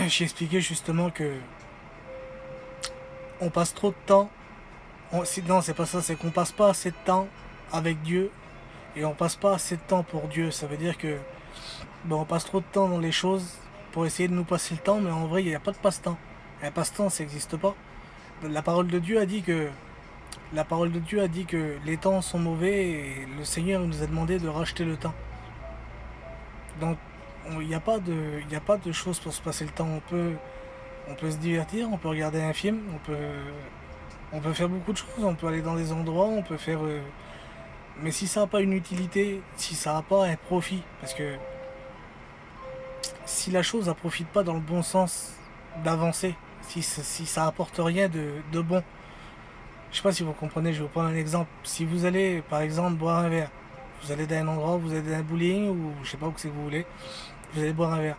j'ai expliqué justement que on passe trop de temps. Non, c'est pas ça, c'est qu'on passe pas assez de temps avec Dieu et on passe pas assez de temps pour Dieu. Ça veut dire que on passe trop de temps dans les choses pour essayer de nous passer le temps, mais en vrai, il n'y a pas de passe-temps. Un passe-temps, ça n'existe pas. La parole de Dieu a dit que les temps sont mauvais et le Seigneur nous a demandé de racheter le temps. Donc, il n'y a pas de choses pour se passer le temps. On peut se divertir, on peut regarder un film, on peut faire beaucoup de choses. On peut aller dans des endroits, on peut faire. Mais si ça n'a pas une utilité, si ça n'a pas un profit, parce que si la chose ne profite pas dans le bon sens d'avancer, si ça apporte rien de bon, je sais pas si vous comprenez, je vais vous prendre un exemple. Si vous allez, par exemple, boire un verre, vous allez dans un endroit, vous allez dans un bowling ou je sais pas où c'est que vous voulez, vous allez boire un verre.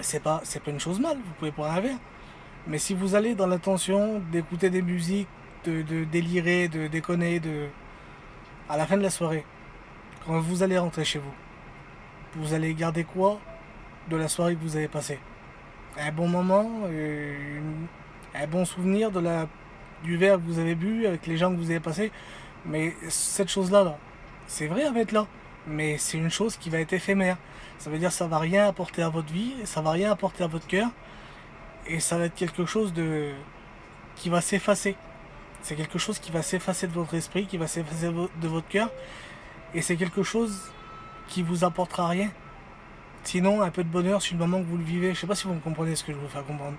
C'est pas une chose mal, vous pouvez boire un verre. Mais si vous allez dans l'intention d'écouter des musiques, de délirer, de déconner, à la fin de la soirée, quand vous allez rentrer chez vous, vous allez garder quoi de la soirée que vous avez passée? Un bon moment, un bon souvenir du verre que vous avez bu avec les gens que vous avez passés. Mais cette chose-là, c'est vrai, elle va être là. Mais c'est une chose qui va être éphémère. Ça veut dire que ça va rien apporter à votre vie, ça va rien apporter à votre cœur. Et ça va être quelque chose qui va s'effacer. C'est quelque chose qui va s'effacer de votre esprit, qui va s'effacer de votre cœur. Et c'est quelque chose qui vous apportera rien. Sinon, un peu de bonheur sur le moment que vous le vivez. Je sais pas si vous me comprenez ce que je veux faire comprendre.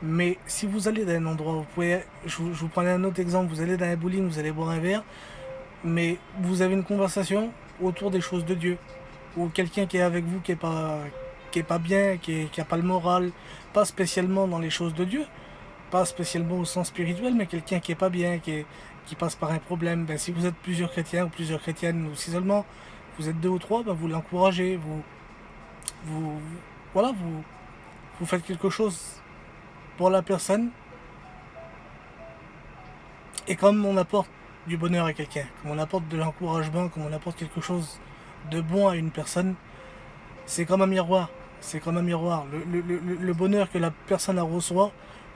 Mais si vous allez dans un endroit, je vous prenais un autre exemple, vous allez dans un bowling, vous allez boire un verre, mais vous avez une conversation autour des choses de Dieu. Ou quelqu'un qui est avec vous qui est pas bien, qui a pas le moral, pas spécialement dans les choses de Dieu, pas spécialement au sens spirituel, mais quelqu'un qui est pas bien, qui passe par un problème. Ben, si vous êtes plusieurs chrétiens ou plusieurs chrétiennes, ou si seulement vous êtes deux ou trois, ben, vous l'encouragez, vous, voilà, vous faites quelque chose pour la personne. Et comme on apporte du bonheur à quelqu'un, comme on apporte de l'encouragement, comme on apporte quelque chose de bon à une personne, c'est comme un miroir. C'est comme un miroir. Le bonheur que la personne la reçoit,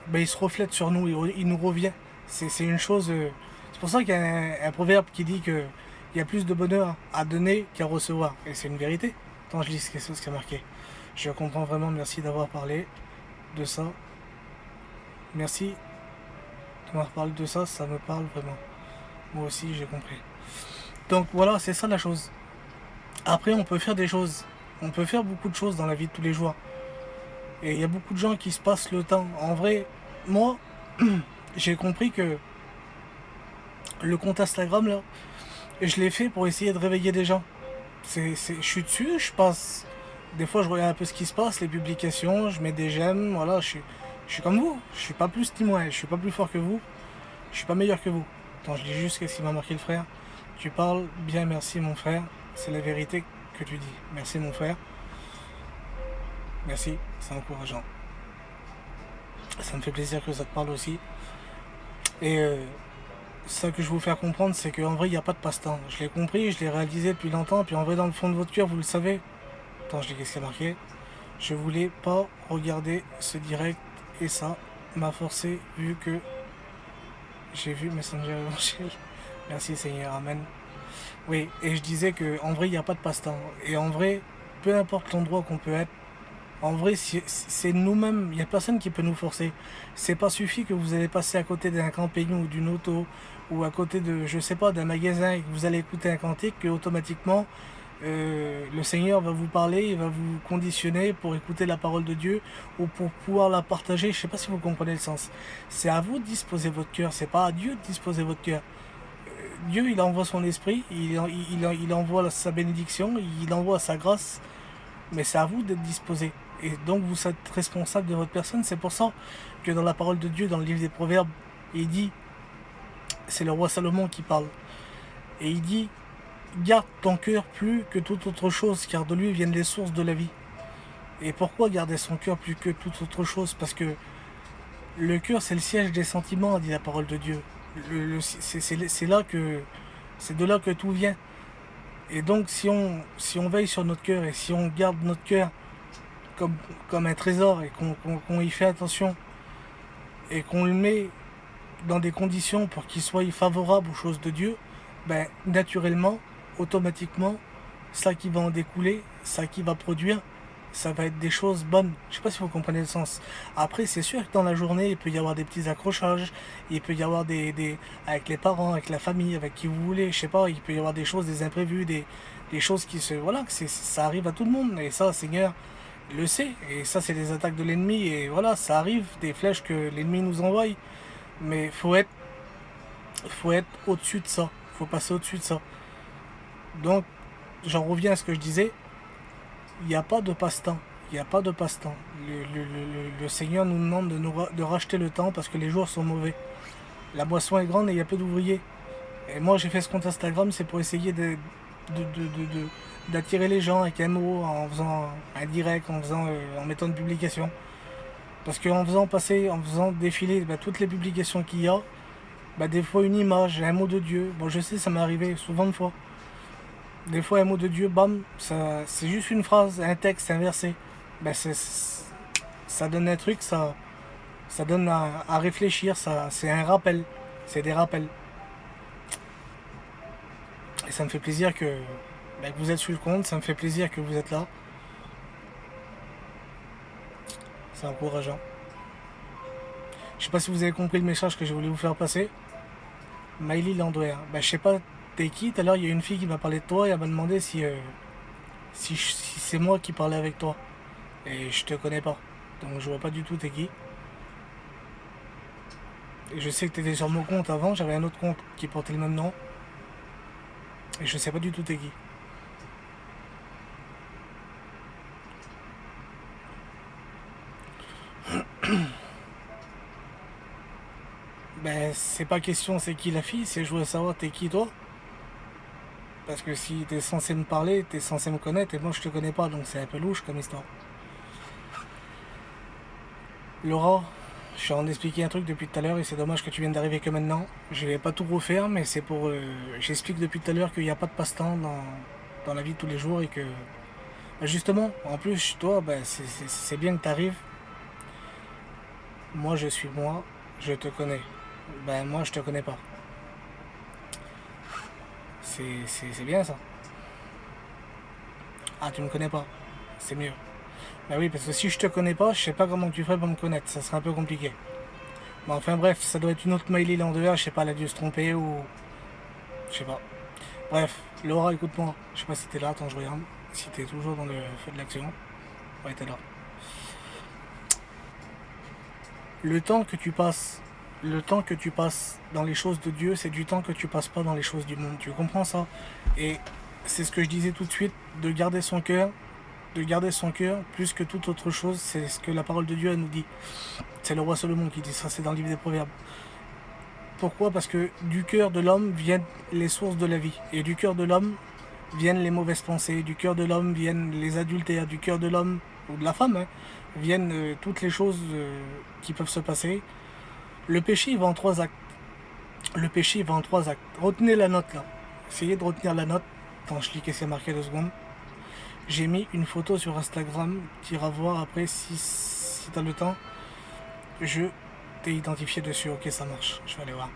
ben, il se reflète sur nous, il nous revient. C'est une chose. C'est pour ça qu'il y a un proverbe qui dit que il y a plus de bonheur à donner qu'à recevoir. Et c'est une vérité. Quand je lis quelque chose qui a marqué. Je comprends vraiment, merci d'avoir parlé de ça. Merci de m'avoir parlé de ça, ça me parle vraiment. Moi aussi, j'ai compris. Donc voilà, c'est ça la chose. Après, on peut faire des choses. On peut faire beaucoup de choses dans la vie de tous les jours. Et il y a beaucoup de gens qui se passent le temps. En vrai, moi, j'ai compris que le compte Instagram, là, je l'ai fait pour essayer de réveiller des gens. Je suis dessus, je passe. Des fois, je regarde un peu ce qui se passe, les publications, je mets des j'aime, voilà, je suis comme vous. Je suis pas plus ni moins, je suis pas plus fort que vous, je suis pas meilleur que vous. Attends, je dis juste ce qui m'a marqué le frère. Tu parles bien, merci mon frère. C'est la vérité que tu dis. Merci mon frère. Merci, c'est encourageant. Ça me fait plaisir que ça te parle aussi. Et ça que je veux vous faire comprendre, c'est qu'en vrai, il n'y a pas de passe-temps. Je l'ai compris, je l'ai réalisé depuis longtemps, puis en vrai, dans le fond de votre cœur, vous le savez. Attends, je dis qu'est-ce qui est marqué. Je voulais pas regarder ce direct et ça m'a forcé vu que j'ai vu Messenger Évangile. Merci Seigneur, Amen. Oui, et je disais que en vrai, il n'y a pas de passe-temps. Et en vrai, peu importe l'endroit qu'on peut être, en vrai, c'est nous-mêmes, il n'y a personne qui peut nous forcer. C'est pas suffit que vous allez passer à côté d'un camping ou d'une auto, ou à côté de, je sais pas, d'un magasin et que vous allez écouter un cantique, que automatiquement, le Seigneur va vous parler, il va vous conditionner pour écouter la parole de Dieu ou pour pouvoir la partager. Je sais pas si vous comprenez le sens. C'est à vous de disposer votre cœur, c'est pas à Dieu de disposer votre cœur. Dieu, il envoie son esprit, il envoie sa bénédiction, il envoie sa grâce, mais c'est à vous d'être disposé. Et donc vous êtes responsable de votre personne. C'est pour ça que dans la parole de Dieu, dans le livre des Proverbes, il dit, c'est le roi Salomon qui parle, et il dit, garde ton cœur plus que toute autre chose, car de lui viennent les sources de la vie. Et pourquoi garder son cœur plus que toute autre chose? Parce que le cœur, c'est le siège des sentiments, dit la parole de Dieu. C'est de là que tout vient. Et donc, si on veille sur notre cœur et si on garde notre cœur comme, comme un trésor et qu'on y fait attention et qu'on le met dans des conditions pour qu'il soit favorable aux choses de Dieu, ben, naturellement, automatiquement, ça qui va en découler, ça qui va produire, ça va être des choses bonnes. Je sais pas si vous comprenez le sens. Après, c'est sûr que dans la journée, il peut y avoir des petits accrochages, il peut y avoir avec les parents, avec la famille, avec qui vous voulez, je sais pas, il peut y avoir des choses, des imprévus, des choses qui se, voilà, ça arrive à tout le monde. Et ça, Seigneur le sait. Et ça, c'est des attaques de l'ennemi. Et voilà, ça arrive, des flèches que l'ennemi nous envoie. Mais faut être au-dessus de ça. Faut passer au-dessus de ça. Donc, j'en reviens à ce que je disais. Il n'y a pas de passe-temps. Il n'y a pas de passe-temps. Le Seigneur nous demande de racheter le temps parce que les jours sont mauvais. La moisson est grande et il y a peu d'ouvriers. Et moi, j'ai fait ce compte Instagram, c'est pour essayer d'attirer les gens avec un mot, en faisant un direct, en mettant une publication. Parce qu'en faisant défiler toutes les publications qu'il y a, des fois une image, un mot de Dieu. Bon, je sais, ça m'est arrivé souvent de fois. Des fois, un mot de Dieu, bam, c'est juste une phrase, un texte, un verset. Ça donne un truc, ça donne à réfléchir, c'est un rappel. C'est des rappels. Et ça me fait plaisir que vous êtes sur le compte, ça me fait plaisir que vous êtes là. C'est encourageant. Je sais pas si vous avez compris le message que j'ai voulu vous faire passer. Maïli Landwehr. Je sais pas t'es qui. Tout à l'heure, il y a une fille qui m'a parlé de toi et elle m'a demandé si c'est moi qui parlais avec toi. Et je te connais pas. Donc je vois pas du tout t'es qui. Et je sais que t'étais sur mon compte avant. J'avais un autre compte qui portait le même nom. Et je sais pas du tout t'es qui. C'est pas question c'est qui la fille, c'est je voulais savoir t'es qui toi. Parce que si t'es censé me parler, t'es censé me connaître et moi je te connais pas, donc c'est un peu louche comme histoire. Laura, je suis en train d'expliquer un truc depuis tout à l'heure et c'est dommage que tu viennes d'arriver que maintenant. Je vais pas tout refaire, mais c'est pour. J'explique depuis tout à l'heure qu'il n'y a pas de passe-temps dans la vie de tous les jours et que. Justement, en plus, toi, c'est bien que tu arrives. Moi, je suis moi, je te connais. Moi, je te connais pas. C'est bien ça. Ah, tu me connais pas. C'est mieux. Oui, parce que si je te connais pas, je sais pas comment tu ferais pour me connaître. Ça serait un peu compliqué. Enfin bref, ça doit être une autre Maïli en dehors. Je sais pas, elle a dû se tromper ou. Je sais pas. Bref, Laura, écoute-moi. Je sais pas si t'es là, attends, je regarde. Si t'es toujours dans le feu de l'action. Ouais, t'es là. Le temps que tu passes dans les choses de Dieu, c'est du temps que tu passes pas dans les choses du monde. Tu comprends ça? Et c'est ce que je disais tout de suite, de garder son cœur plus que toute autre chose. C'est ce que la parole de Dieu elle nous dit. C'est le roi Salomon qui dit ça, c'est dans le livre des Proverbes. Pourquoi? Parce que du cœur de l'homme viennent les sources de la vie. Et du cœur de l'homme viennent les mauvaises pensées. Du cœur de l'homme viennent les adultères. Du cœur de l'homme, ou de la femme, viennent toutes les choses qui peuvent se passer. Le péché, il va en 3 actes. Retenez la note là. Essayez de retenir la note. Attends, je lis que c'est marqué 2 secondes. J'ai mis une photo sur Instagram. Tu iras voir après si tu as le temps. Je t'ai identifié dessus. Ok, ça marche. Je vais aller voir.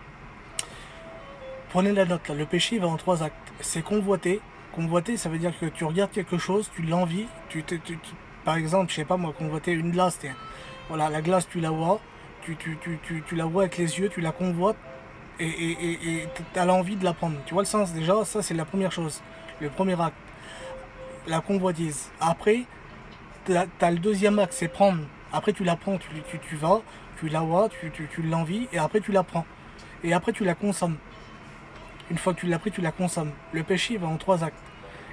Prenez la note là. Le péché, il va en 3 actes. C'est convoiter. Convoiter, ça veut dire que tu regardes quelque chose, tu l'envies. Par exemple, je sais pas moi, convoiter une glace. Voilà, la glace, tu la vois. Tu la vois avec les yeux, tu la convoites et tu as l'envie de la prendre. Tu vois le sens déjà, ça c'est la première chose, le premier acte, la convoitise. Après, tu as le deuxième acte, c'est prendre. Après tu la prends, tu vas, tu la vois, tu l'envies et après tu la prends. Et après tu la consommes. Une fois que tu l'as pris, tu la consommes. Le péché va en 3 actes.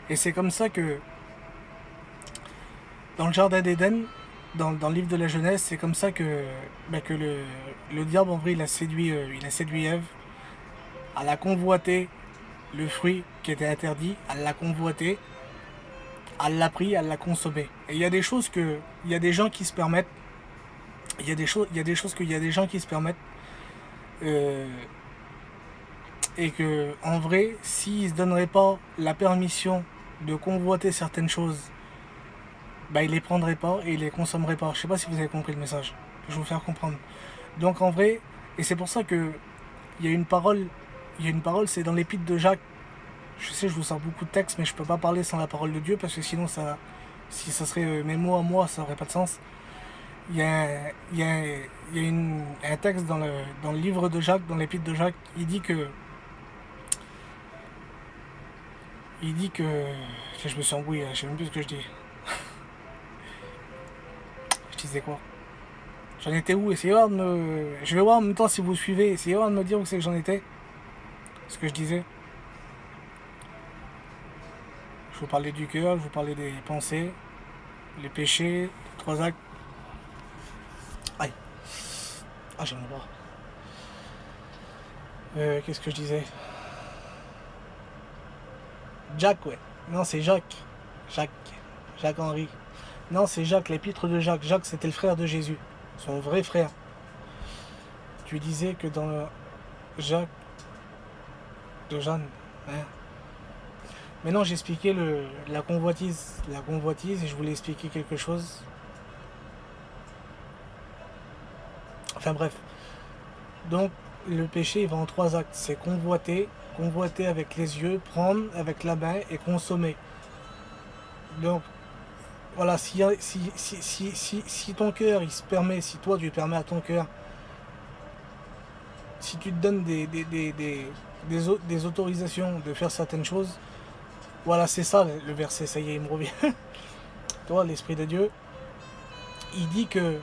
Et c'est comme ça que dans le jardin d'Éden, dans le livre de la Genèse, c'est comme ça que le diable, en vrai, il a séduit Ève. Elle a convoité le fruit qui était interdit, elle l'a convoité, elle l'a pris, elle l'a consommé. Et il y a des choses il y a des gens qui se permettent, il y a des choses qu'il y a des gens qui se permettent, et que, en vrai, s'ils ne se donneraient pas la permission de convoiter certaines choses, bah, il les prendrait pas et il les consommerait pas. Je sais pas si vous avez compris le message. Je vais vous faire comprendre. Donc en vrai, et c'est pour ça que il y a une parole, c'est dans l'épître de Jacques. Je sais, je vous sors beaucoup de textes, mais je peux pas parler sans la parole de Dieu parce que sinon si ça serait mes mots à moi, ça aurait pas de sens. Il y a, un texte dans le livre de Jacques, dans l'épître de Jacques, il dit que, je me suis embrouillé, je sais même plus ce que je dis. Je disais quoi? J'en étais où? Essayez voir de me, je vais voir en même temps si vous suivez. Essayez voir de me dire où c'est que j'en étais. Ce que je disais. Je vous parlais du cœur, je vous parlais des pensées, les péchés, les trois actes. Aïe. Ah, j'ai mon bras. Qu'est-ce que je disais? Jacques, ouais. Non, c'est Jacques. Jacques. Jacques-Henri. Non, c'est Jacques, l'épître de Jacques. Jacques, c'était le frère de Jésus. Son vrai frère. Tu disais que dans le Jacques de Jeanne. Hein. Maintenant, j'ai expliqué la convoitise. La convoitise, et je voulais expliquer quelque chose. Enfin bref. Donc, le péché, il va en trois actes. C'est convoiter, convoiter avec les yeux, prendre avec la main et consommer. Donc, voilà, si ton cœur, il se permet, si toi, tu permets à ton cœur, si tu te donnes des autorisations de faire certaines choses, voilà, c'est ça le verset, ça y est, il me revient. Toi, l'Esprit de Dieu, il dit que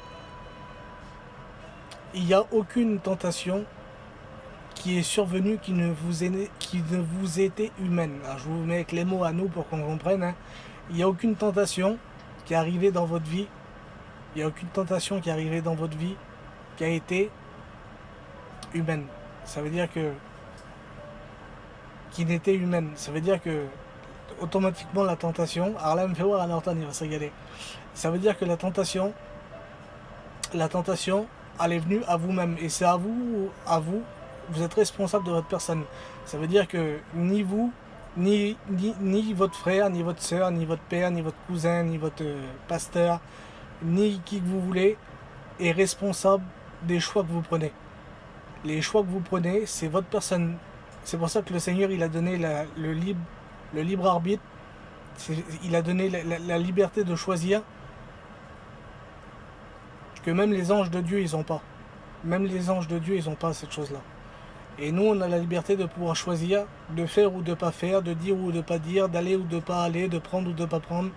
il n'y a aucune tentation qui est survenue qui ne vous était humaine. Alors, je vous mets avec les mots à nous pour qu'on comprenne. Hein. Il n'y a aucune tentation qui est arrivée dans votre vie. Il n'y a aucune tentation qui est arrivée dans votre vie qui a été humaine. Ça veut dire que qui n'était humaine. Ça veut dire que automatiquement la tentation. Alors là, il me fait voir à Norton, il va se régaler. Ça veut dire que la tentation, elle est venue à vous-même. Et c'est à vous, vous êtes responsable de votre personne. Ça veut dire que ni vous, ni votre frère, ni votre soeur, ni votre père, ni votre cousin, ni votre pasteur, ni qui que vous voulez, est responsable des choix que vous prenez. Les choix que vous prenez, c'est votre personne. C'est pour ça que le Seigneur, il a donné le libre arbitre. Il a donné la liberté de choisir que même les anges de Dieu, ils n'ont pas. Même les anges de Dieu, ils n'ont pas cette chose-là. Et nous, on a la liberté de pouvoir choisir, de faire ou de pas faire, de dire ou de pas dire, d'aller ou de pas aller, de prendre ou de pas prendre.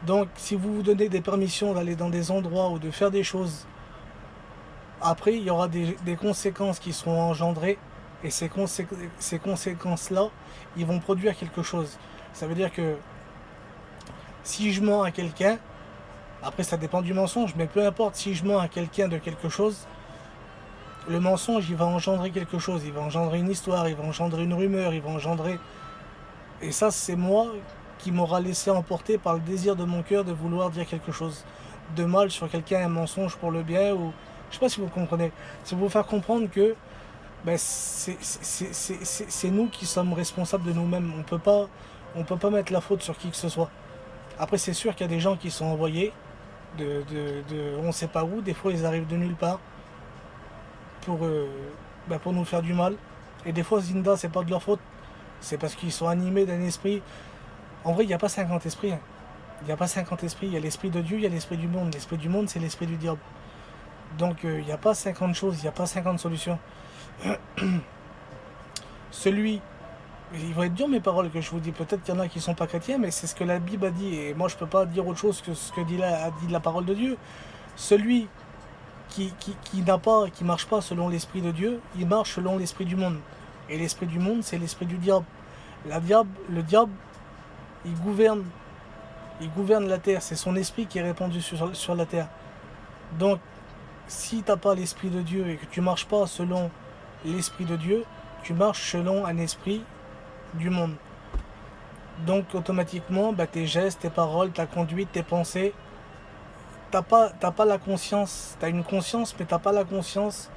Donc, si vous vous donnez des permissions d'aller dans des endroits ou de faire des choses, après, il y aura des conséquences qui seront engendrées. Et ces conséquences-là, ils vont produire quelque chose. Ça veut dire que si je mens à quelqu'un, après ça dépend du mensonge, mais peu importe, si je mens à quelqu'un de quelque chose, le mensonge, il va engendrer quelque chose, il va engendrer une histoire, il va engendrer une rumeur, il va engendrer... Et ça, c'est moi qui m'aura laissé emporter par le désir de mon cœur de vouloir dire quelque chose de mal sur quelqu'un, un mensonge pour le bien, ou... Je sais pas si vous comprenez. C'est pour vous faire comprendre que ben, c'est nous qui sommes responsables de nous-mêmes. On peut pas mettre la faute sur qui que ce soit. Après, c'est sûr qu'il y a des gens qui sont envoyés on ne sait pas où. Des fois, ils arrivent de nulle part pour nous faire du mal. Et des fois, Zinda, c'est pas de leur faute. C'est parce qu'ils sont animés d'un esprit. En vrai, il n'y a pas 50 esprits. Hein. Il n'y a pas 50 esprits. Il y a l'esprit de Dieu, il y a l'esprit du monde. L'esprit du monde, c'est l'esprit du diable. Donc, il n'y a pas 50 choses, il n'y a pas 50 solutions. Celui, il va être dur mes paroles que je vous dis, peut-être qu'il y en a qui ne sont pas chrétiens, mais c'est ce que la Bible a dit, et moi je ne peux pas dire autre chose que ce que a dit la parole de Dieu. Celui qui marche pas selon l'esprit de Dieu, il marche selon l'esprit du monde. Et l'esprit du monde, c'est l'esprit du diable. Le diable, il gouverne la terre, c'est son esprit qui est répandu sur la terre. Donc, si tu n'as pas l'esprit de Dieu et que tu marches pas selon l'esprit de Dieu, tu marches selon un esprit du monde. Donc automatiquement, tes gestes, tes paroles, ta conduite, tes pensées, t'as pas la conscience, t'as une conscience, mais t'as pas la conscience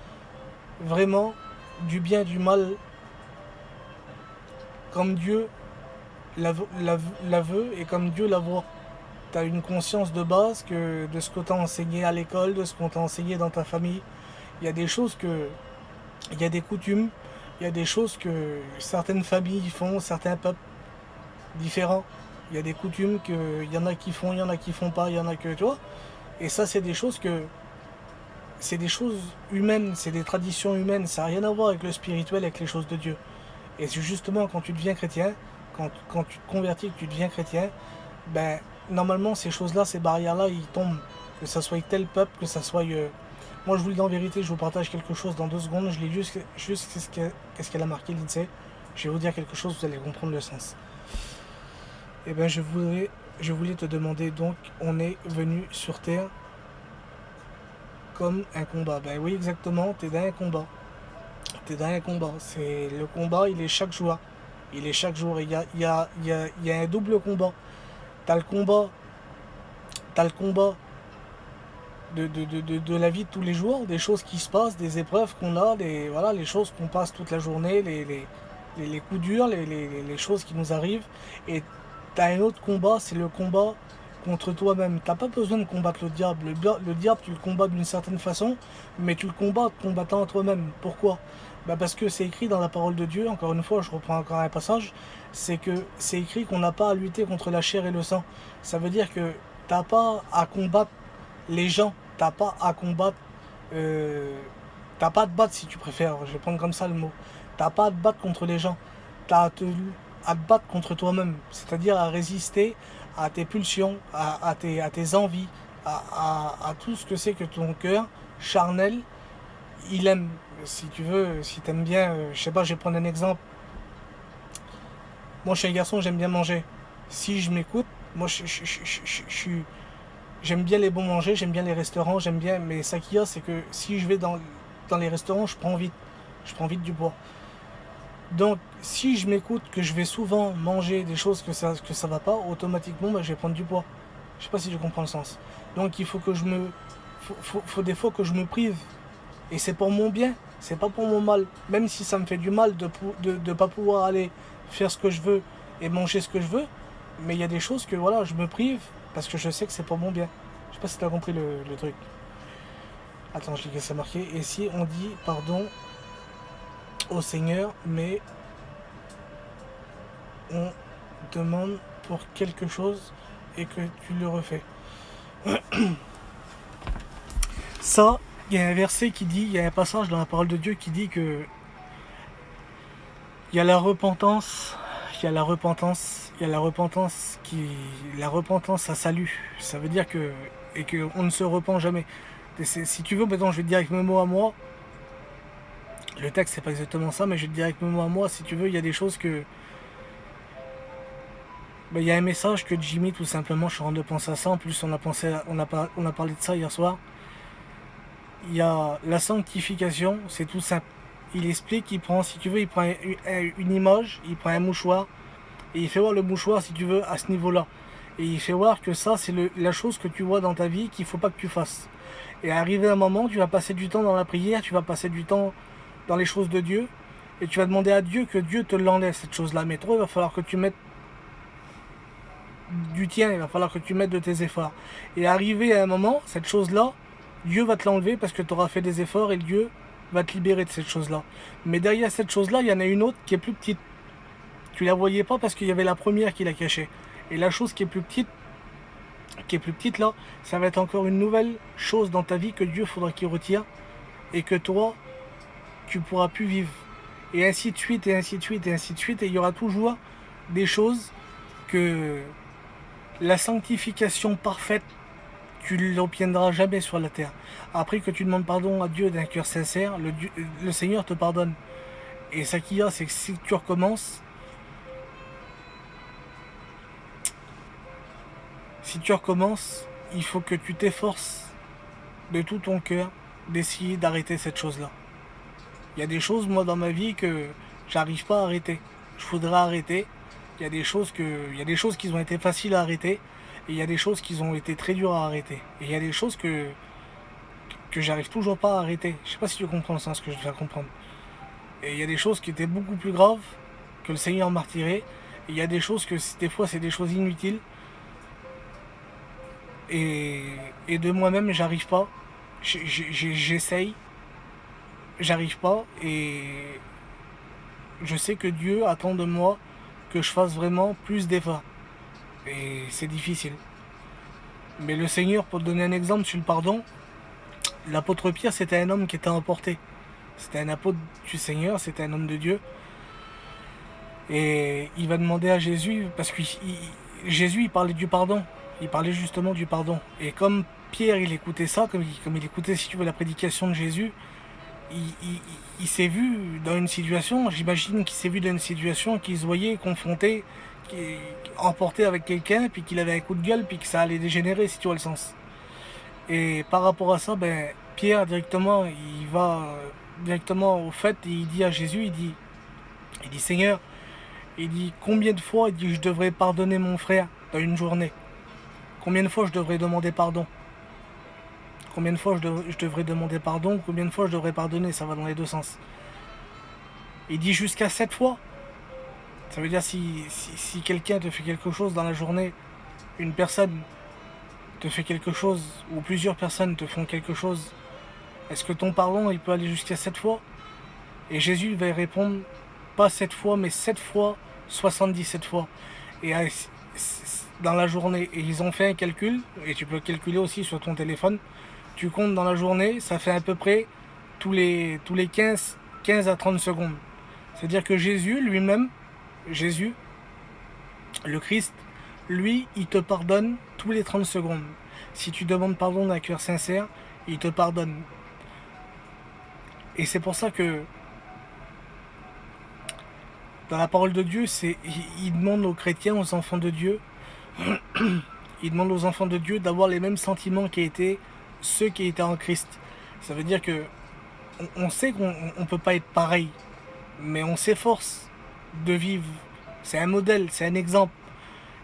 vraiment du bien et du mal comme Dieu la veut et comme Dieu la voit. tu as une conscience de base que de ce qu'on t'a enseigné à l'école, de ce qu'on t'a enseigné dans ta famille. Il y a des choses que, il y a des coutumes, il y a des choses que certaines familles font, certains peuples différents. Il y a des coutumes que il y en a qui font, il y en a qui font pas, il y en a que, tu vois. Et ça, c'est des choses humaines, c'est des traditions humaines. Ça n'a rien à voir avec le spirituel, avec les choses de Dieu. Et c'est justement quand tu deviens chrétien, quand tu te convertis, que tu deviens chrétien, ben normalement ces choses-là, ces barrières-là, ils tombent. Que ça soit tel peuple, que ça soit. Moi je vous le dis en vérité, je vous partage quelque chose dans 2 secondes, je lis juste qu'est-ce qu'elle a marqué l'INSEE. Je vais vous dire quelque chose, vous allez comprendre le sens. Et ben je voulais te demander donc, on est venu sur Terre comme un combat. Ben oui exactement, t'es dans un combat. T'es dans un combat. C'est le combat, il est chaque jour. Il est chaque jour. Il y a un double combat. T'as le combat, t'as le combat de la vie de tous les jours, des choses qui se passent, des épreuves qu'on a, voilà, les choses qu'on passe toute la journée, les coups durs, les choses qui nous arrivent. Et t'as un autre combat, c'est le combat contre toi-même. T'as pas besoin de combattre le diable. Le diable, tu le combats d'une certaine façon, mais tu le combats en combattant toi-même. Pourquoi? Bah parce que c'est écrit dans la parole de Dieu, encore une fois, je reprends encore un passage, c'est que c'est écrit qu'on n'a pas à lutter contre la chair et le sang. Ça veut dire que t'as pas à combattre les gens, t'as pas à combattre, euh, t'as pas à te battre si tu préfères, je vais prendre comme ça le mot. T'as pas à te battre contre les gens, t'as à te battre contre toi-même, c'est-à-dire à résister à tes pulsions, à tes envies, à tout ce que c'est que ton cœur charnel, il aime. Si tu veux, si t'aimes bien, je sais pas, je vais prendre un exemple. Moi, je suis un garçon, j'aime bien manger. Si je m'écoute, moi, j'aime bien les bons manger, j'aime bien les restaurants, j'aime bien. Mais ça qu'il y a, c'est que si je vais dans les restaurants, je prends vite du poids. Donc, si je m'écoute que je vais souvent manger des choses que ça va pas, automatiquement, bah, je vais prendre du poids. Je sais pas si je comprends le sens. Donc, il faut que faut des fois que je me prive. Et c'est pour mon bien, c'est pas pour mon mal. Même si ça me fait du mal de pas pouvoir aller faire ce que je veux et manger ce que je veux, mais il y a des choses que voilà, je me prive parce que je sais que c'est pour mon bien. Je sais pas si tu as compris le truc. Attends, je lis que c'est marqué. Et si on dit pardon au Seigneur, mais on demande pour quelque chose et que tu le refais. Ça, il y a un verset qui dit, il y a un passage dans la parole de Dieu qui dit que il y a la repentance, il y a la repentance, il y a la repentance, ça salue. Ça veut dire que et que on ne se repent jamais. Si tu veux, maintenant, je vais te dire avec mes mots à moi. Le texte, c'est pas exactement ça, mais je vais te dire avec mes mots à moi. Si tu veux, il y a des choses que il y a un message que Jimmy, tout simplement, je suis en train de penser à ça. En plus, on a parlé de ça hier soir. Il y a la sanctification, c'est tout simple. Il explique, il prend, si tu veux, il prend une image, il prend un mouchoir, et il fait voir le mouchoir, si tu veux, à ce niveau-là. Et il fait voir que ça, c'est la chose que tu vois dans ta vie qu'il ne faut pas que tu fasses. Et arrivé un moment, tu vas passer du temps dans la prière, tu vas passer du temps dans les choses de Dieu, et tu vas demander à Dieu que Dieu te l'enlève, cette chose-là. Mais toi, il va falloir que tu mettes du tien, il va falloir que tu mettes de tes efforts. Et arrivé à un moment, cette chose-là, Dieu va te l'enlever parce que tu auras fait des efforts et Dieu va te libérer de cette chose-là. Mais derrière cette chose-là, il y en a une autre qui est plus petite. Tu la voyais pas parce qu'il y avait la première qui la cachait. Et la chose qui est plus petite là, ça va être encore une nouvelle chose dans ta vie que Dieu faudra qu'il retire et que toi, tu pourras plus vivre. Et ainsi de suite, et ainsi de suite, et ainsi de suite. Et il y aura toujours des choses que la sanctification parfaite, tu ne l'obtiendras jamais sur la terre. Après que tu demandes pardon à Dieu d'un cœur sincère, le Seigneur te pardonne. Et ça qu'il y a, c'est que si tu recommences, il faut que tu t'efforces de tout ton cœur d'essayer d'arrêter cette chose-là. Il y a des choses, moi, dans ma vie que j'arrive pas à arrêter. Je voudrais arrêter. Il y a des choses qui ont été faciles à arrêter. Et il y a des choses qui ont été très dures à arrêter. Et il y a des choses que j'arrive toujours pas à arrêter. Je sais pas si tu comprends le sens que je veux faire comprendre. Et il y a des choses qui étaient beaucoup plus graves que le Seigneur m'a retiré. Et il y a des choses que des fois c'est des choses inutiles. Et, et de moi-même, j'arrive pas. J'essaye, j'arrive pas. Et je sais que Dieu attend de moi que je fasse vraiment plus d'efforts. Et c'est difficile. Mais le Seigneur, pour te donner un exemple sur le pardon, l'apôtre Pierre, c'était un homme qui était emporté. C'était un apôtre du Seigneur, c'était un homme de Dieu. Et il va demander à Jésus, parce que Jésus, il parlait du pardon. Il parlait justement du pardon. Et comme Pierre, il écoutait ça, comme il écoutait, si tu veux, la prédication de Jésus, il, il- il s'est vu dans une situation, j'imagine qu'il s'est vu dans une situation qu'il se voyait confronté, emporté avec quelqu'un, puis qu'il avait un coup de gueule, puis que ça allait dégénérer, si tu vois le sens. Et par rapport à ça, ben, Pierre, directement, il va directement au fait, et il dit à Jésus, il dit Seigneur, il dit combien de fois il dit je devrais pardonner mon frère dans une journée. Combien de fois je devrais demander pardon. Combien de fois je devrais demander pardon. Combien de fois je devrais pardonner. Ça va dans les deux sens. Il dit jusqu'à 7 fois. Ça veut dire si quelqu'un te fait quelque chose dans la journée, une personne te fait quelque chose, ou plusieurs personnes te font quelque chose, est-ce que ton pardon il peut aller jusqu'à 7 fois? Et Jésus va y répondre pas 7 fois, mais 7 fois, 77 fois. Et dans la journée, et ils ont fait un calcul, et tu peux calculer aussi sur ton téléphone, tu comptes dans la journée, ça fait à peu près tous les 15 à 30 secondes. C'est-à-dire que Jésus lui-même, Jésus, le Christ, lui, il te pardonne tous les 30 secondes. Si tu demandes pardon d'un cœur sincère, il te pardonne. Et c'est pour ça que dans la parole de Dieu, il demande aux chrétiens, aux enfants de Dieu, il demande aux enfants de Dieu d'avoir les mêmes sentiments qui étaient ceux qui étaient en Christ. Ça veut dire que on sait qu'on ne peut pas être pareil, mais on s'efforce de vivre. C'est un modèle, c'est un exemple.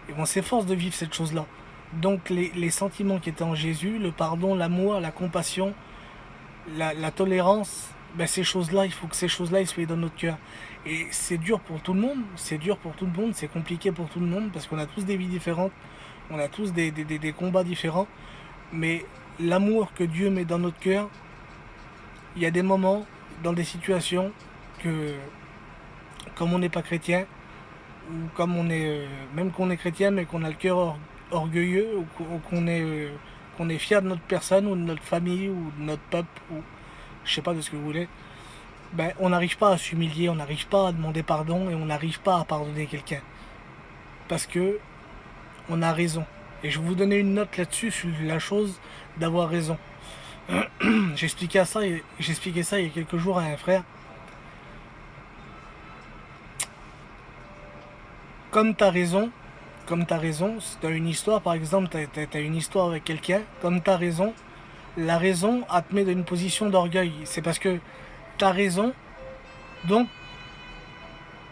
Et on s'efforce de vivre cette chose-là. Donc les sentiments qui étaient en Jésus, le pardon, l'amour, la compassion, la tolérance, ben ces choses-là, il faut que ces choses-là ils soient dans notre cœur. Et c'est dur pour tout le monde, c'est dur pour tout le monde, c'est compliqué pour tout le monde parce qu'on a tous des vies différentes, on a tous des combats différents. Mais l'amour que Dieu met dans notre cœur, il y a des moments, dans des situations, que comme on n'est pas chrétien, ou comme on est, même qu'on est chrétien, mais qu'on a le cœur orgueilleux, ou qu'on est fier de notre personne, ou de notre famille, ou de notre peuple, ou je sais pas de ce que vous voulez, ben, on n'arrive pas à s'humilier, on n'arrive pas à demander pardon, et on n'arrive pas à pardonner quelqu'un. Parce que on a raison. Et je vais vous donner une note là-dessus, sur la chose d'avoir raison. J'expliquais ça il y a quelques jours à un frère. Comme t'as raison, si t'as une histoire, par exemple, t'as une histoire avec quelqu'un, comme t'as raison, la raison, elle te met dans une position d'orgueil. C'est parce que t'as raison, donc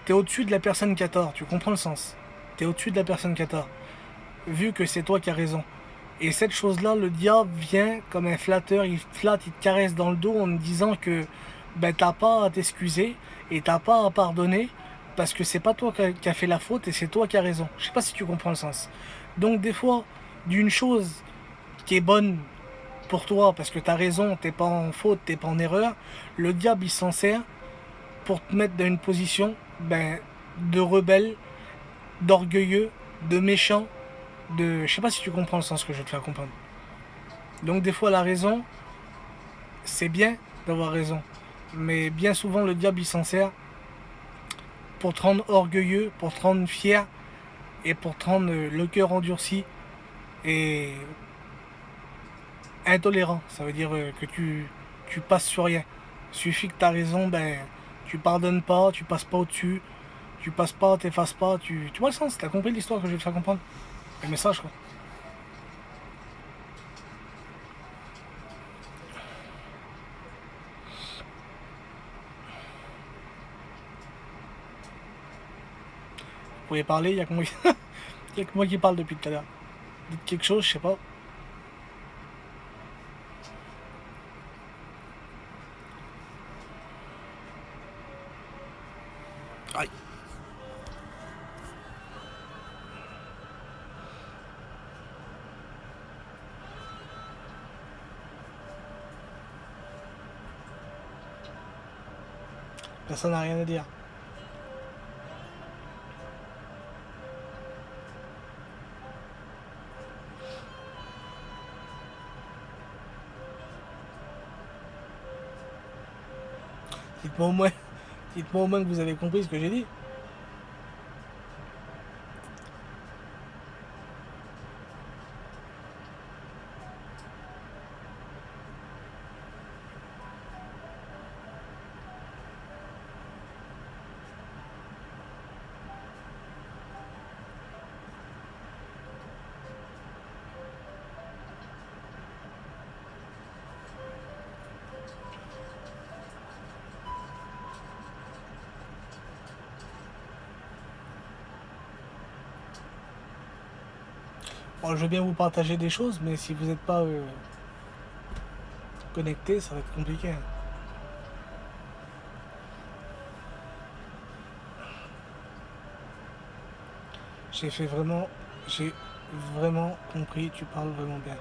t'es au-dessus de la personne qui a tort. Tu comprends le sens? T'es au-dessus de la personne qui a tort, vu que c'est toi qui as raison. Et cette chose-là, le diable vient comme un flatteur, il te flatte, il te caresse dans le dos en te disant que ben, t'as pas à t'excuser et t'as pas à pardonner parce que c'est pas toi qui a fait la faute et c'est toi qui as raison. Je sais pas si tu comprends le sens. Donc des fois, d'une chose qui est bonne pour toi parce que t'as raison, t'es pas en faute, t'es pas en erreur, le diable il s'en sert pour te mettre dans une position ben, de rebelle, d'orgueilleux, de méchant, de... Je sais pas si tu comprends le sens que je vais te faire comprendre. Donc des fois la raison, c'est bien d'avoir raison. Mais bien souvent le diable il s'en sert pour te rendre orgueilleux, pour te rendre fier et pour te rendre le cœur endurci et intolérant. Ça veut dire que tu passes sur rien. Il suffit que tu as raison, ben tu pardonnes pas, tu passes pas au-dessus, tu passes pas, t'effaces pas, tu vois le sens, t'as compris l'histoire que je vais te faire comprendre. Le message quoi. Vous pouvez parler, il y a que moi, y a que moi qui parle depuis tout à l'heure. Dites quelque chose, je sais pas. Aïe. Personne n'a rien à dire. Dites-moi au moins, dites-moi au moins que vous avez compris ce que j'ai dit. Bon, je veux bien vous partager des choses, mais si vous n'êtes pas connecté, ça va être compliqué, hein. J'ai vraiment compris, tu parles vraiment bien.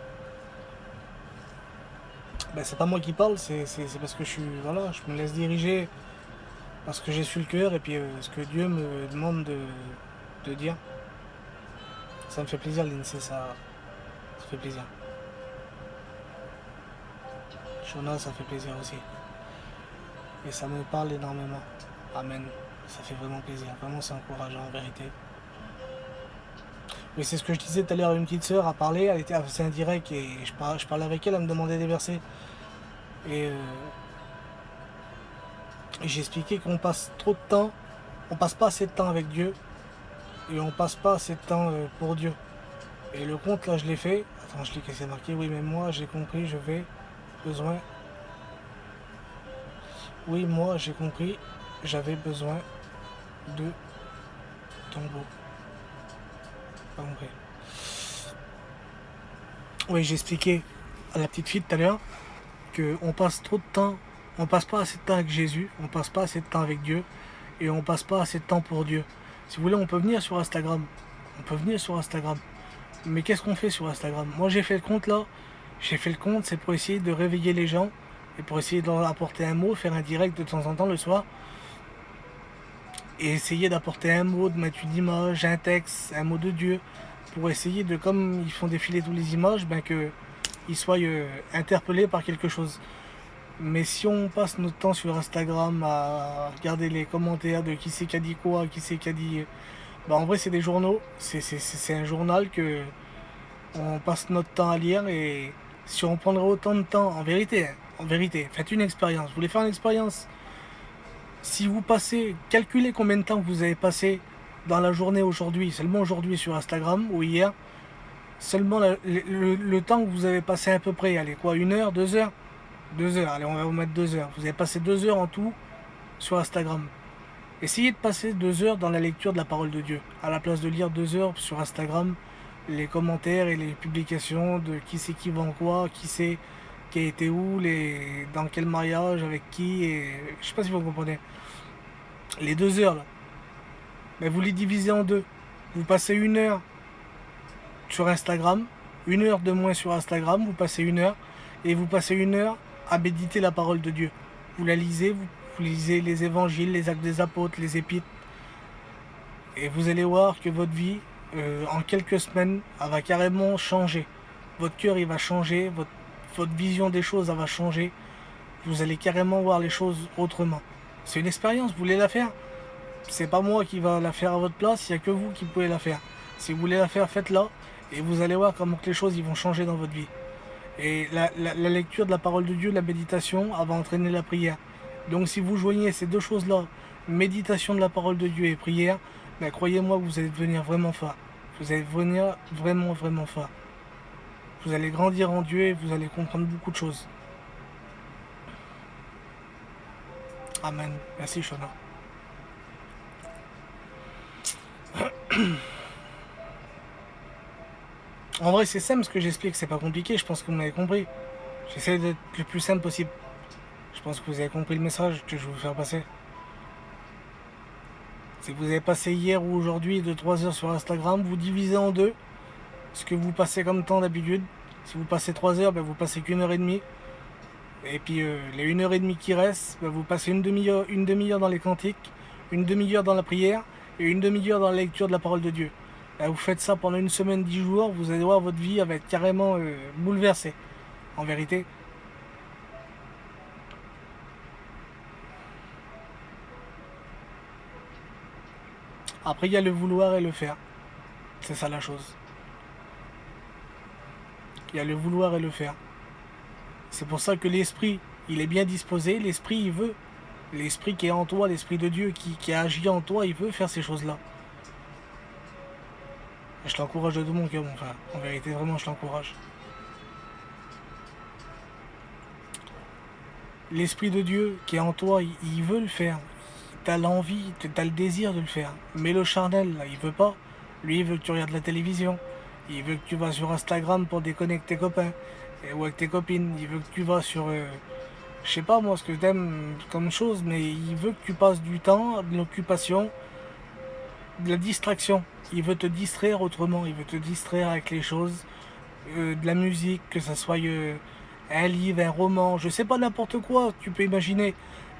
Ben, c'est pas moi qui parle, c'est parce que voilà, je me laisse diriger parce que j'ai su le cœur et puis ce que Dieu me demande de dire. Ça me fait plaisir, l'INSEE, ça fait plaisir. Shona, ça fait plaisir aussi. Et ça me parle énormément. Amen. Ça fait vraiment plaisir. Vraiment, c'est encourageant en vérité. Mais c'est ce que je disais tout à l'heure, une petite sœur a parlé, elle était assez indirecte et je parlais avec elle, elle me demandait des versets. Et j'ai expliqué qu'on passe trop de temps, on passe pas assez de temps avec Dieu et on passe pas assez de temps pour Dieu. Et le compte là je l'ai fait. Attends, je lis que c'est marqué. Oui, mais moi j'ai compris, je vais besoin. Oui, moi j'ai compris, j'avais besoin de tombeau. Pas compris. Oui, j'ai expliqué à la petite fille tout à l'heure qu'on passe trop de temps, on passe pas assez de temps avec Jésus, on passe pas assez de temps avec Dieu et on passe pas assez de temps pour Dieu. Si vous voulez, on peut venir sur Instagram. On peut venir sur Instagram. Mais qu'est-ce qu'on fait sur Instagram? Moi j'ai fait le compte là. J'ai fait le compte, c'est pour essayer de réveiller les gens et pour essayer d'apporter un mot, faire un direct de temps en temps le soir. Et essayer d'apporter un mot, de mettre une image, un texte, un mot de Dieu. Pour essayer de, comme ils font défiler toutes les images, ben qu'ils soient interpellés par quelque chose. Mais si on passe notre temps sur Instagram à regarder les commentaires de qui c'est qui a dit quoi, qui c'est qui a dit. Bah en vrai, c'est des journaux. C'est un journal que on passe notre temps à lire. Et si on prendrait autant de temps, en vérité, faites une expérience. Vous voulez faire une expérience? Si vous passez, calculez combien de temps vous avez passé dans la journée aujourd'hui, seulement aujourd'hui sur Instagram ou hier, seulement le temps que vous avez passé à peu près, allez quoi, 1 heure, 2 heures? 2 heures, allez, on va vous mettre 2 heures. Vous avez passé 2 heures en tout sur Instagram. Essayez de passer 2 heures dans la lecture de la parole de Dieu, à la place de lire 2 heures sur Instagram les commentaires et les publications de qui c'est qui vend quoi, qui c'est qui a été où, dans quel mariage, avec qui, et je sais pas si vous comprenez. Les 2 heures là, mais vous les divisez en deux. Vous passez 1 heure sur Instagram, 1 heure de moins sur Instagram, vous passez 1 heure, et vous passez 1 heure à méditer la parole de Dieu. Vous la lisez, vous lisez les évangiles, les actes des apôtres, les épîtres, et vous allez voir que votre vie, en quelques semaines, elle va carrément changer. Votre cœur, il va changer, votre vision des choses, elle va changer. Vous allez carrément voir les choses autrement. C'est une expérience, vous voulez la faire? C'est pas moi qui va la faire à votre place, il n'y a que vous qui pouvez la faire. Si vous voulez la faire, faites-la, et vous allez voir comment que les choses ils vont changer dans votre vie. Et la lecture de la parole de Dieu, la méditation, elle va entraîner la prière. Donc si vous joignez ces deux choses-là, méditation de la parole de Dieu et prière, ben, croyez-moi que vous allez devenir vraiment fort. Vous allez devenir vraiment, vraiment fort. Vous allez grandir en Dieu et vous allez comprendre beaucoup de choses. Amen. Merci, Shona. En vrai, c'est simple ce que j'explique, c'est pas compliqué, je pense que vous m'avez compris. J'essaie d'être le plus simple possible. Je pense que vous avez compris le message que je veux vous faire passer. Si vous avez passé hier ou aujourd'hui de 3 heures sur Instagram, vous divisez en deux ce que vous passez comme temps d'habitude. Si vous passez 3 heures, ben vous passez qu'1 heure et demie. Et puis les 1 heure et demie qui restent, bah, vous passez une demi-heure dans les cantiques, une demi-heure dans la prière et une demi-heure dans la lecture de la parole de Dieu. Bah, vous faites ça pendant une semaine, 10 jours, vous allez voir votre vie elle va être carrément bouleversée, en vérité. Après, il y a le vouloir et le faire. C'est ça la chose. Il y a le vouloir et le faire. C'est pour ça que l'esprit, il est bien disposé, l'esprit, il veut. L'esprit qui est en toi, l'esprit de Dieu qui a agi en toi, il veut faire ces choses-là. Je l'encourage de tout mon cœur, mon frère. En vérité, vraiment, je l'encourage. L'esprit de Dieu qui est en toi, il veut le faire. T'as l'envie, t'as le désir de le faire. Mais le charnel, là, il veut pas. Lui, il veut que tu regardes la télévision. Il veut que tu vas sur Instagram pour déconner avec tes copains ou avec tes copines. Il veut que tu vas sur, je sais pas moi ce que t'aimes comme chose, mais il veut que tu passes du temps, de l'occupation, de la distraction. Il veut te distraire autrement. Il veut te distraire avec les choses, de la musique, que ça soit un livre, un roman, je sais pas n'importe quoi, tu peux imaginer,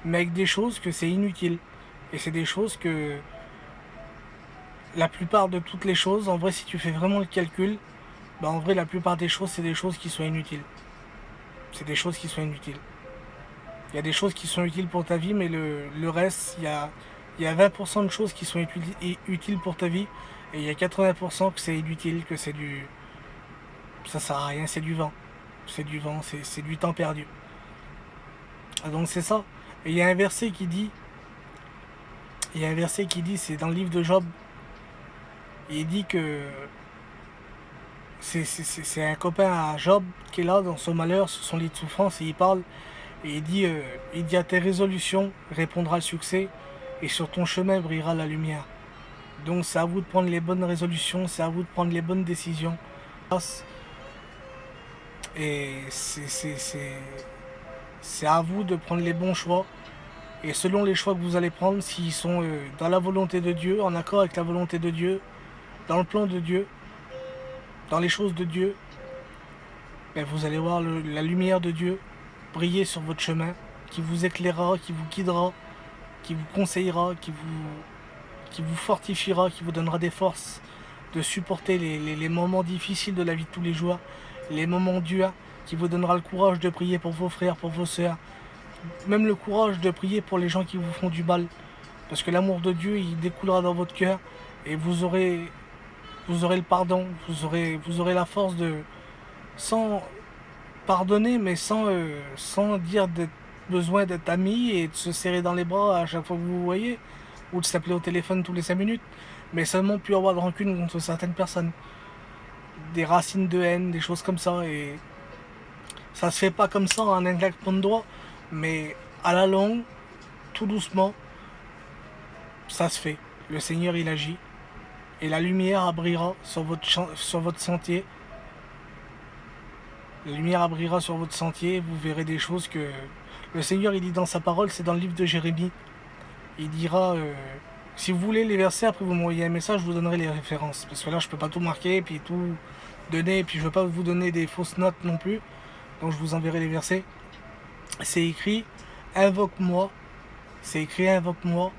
mais avec des choses que c'est inutile. Et c'est des choses que la plupart de toutes les choses, en vrai, si tu fais vraiment le calcul, bah en vrai, la plupart des choses, c'est des choses qui sont inutiles. C'est des choses qui sont inutiles. Il y a des choses qui sont utiles pour ta vie, mais le reste, il y a 20% de choses qui sont utiles pour ta vie, et il y a 80% que c'est inutile, que c'est du. Ça sert à rien, c'est du vent. C'est du vent, c'est du temps perdu. Donc c'est ça. Et il y a un verset qui dit, c'est dans le livre de Job, il dit que c'est un copain à Job qui est là dans son malheur, sur son lit de souffrance, et il parle, et il dit à tes résolutions répondra le succès, et sur ton chemin brillera la lumière. Donc c'est à vous de prendre les bonnes résolutions, c'est à vous de prendre les bonnes décisions. Et c'est à vous de prendre les bons choix. Et selon les choix que vous allez prendre, s'ils sont dans la volonté de Dieu, en accord avec la volonté de Dieu, dans le plan de Dieu, dans les choses de Dieu, ben vous allez voir la lumière de Dieu briller sur votre chemin, qui vous éclairera, qui vous guidera, qui vous conseillera, qui vous fortifiera, qui vous donnera des forces de supporter les moments difficiles de la vie de tous les jours, les moments durs, qui vous donnera le courage de prier pour vos frères, pour vos sœurs, même le courage de prier pour les gens qui vous font du mal. Parce que l'amour de Dieu, il découlera dans votre cœur et vous aurez le pardon, vous aurez la force de, sans pardonner, mais sans dire besoin d'être amis et de se serrer dans les bras à chaque fois que vous vous voyez, ou de s'appeler au téléphone tous les 5 minutes, mais seulement plus avoir de rancune contre certaines personnes. Des racines de haine, des choses comme ça, et ça se fait pas comme ça en un claquement de doigts, mais à la longue, tout doucement, ça se fait. Le Seigneur, il agit, et la lumière brillera sur votre sentier. La lumière brillera sur votre sentier, vous verrez des choses que le Seigneur, il dit dans sa parole, c'est dans le livre de Jérémie. Il dira, si vous voulez les versets, après vous m'envoyez un message, je vous donnerai les références. Parce que là, je peux pas tout marquer, puis tout donner, et puis je veux pas vous donner des fausses notes non plus. Donc je vous enverrai les versets. C'est écrit, invoque-moi. C'est écrit, invoque-moi.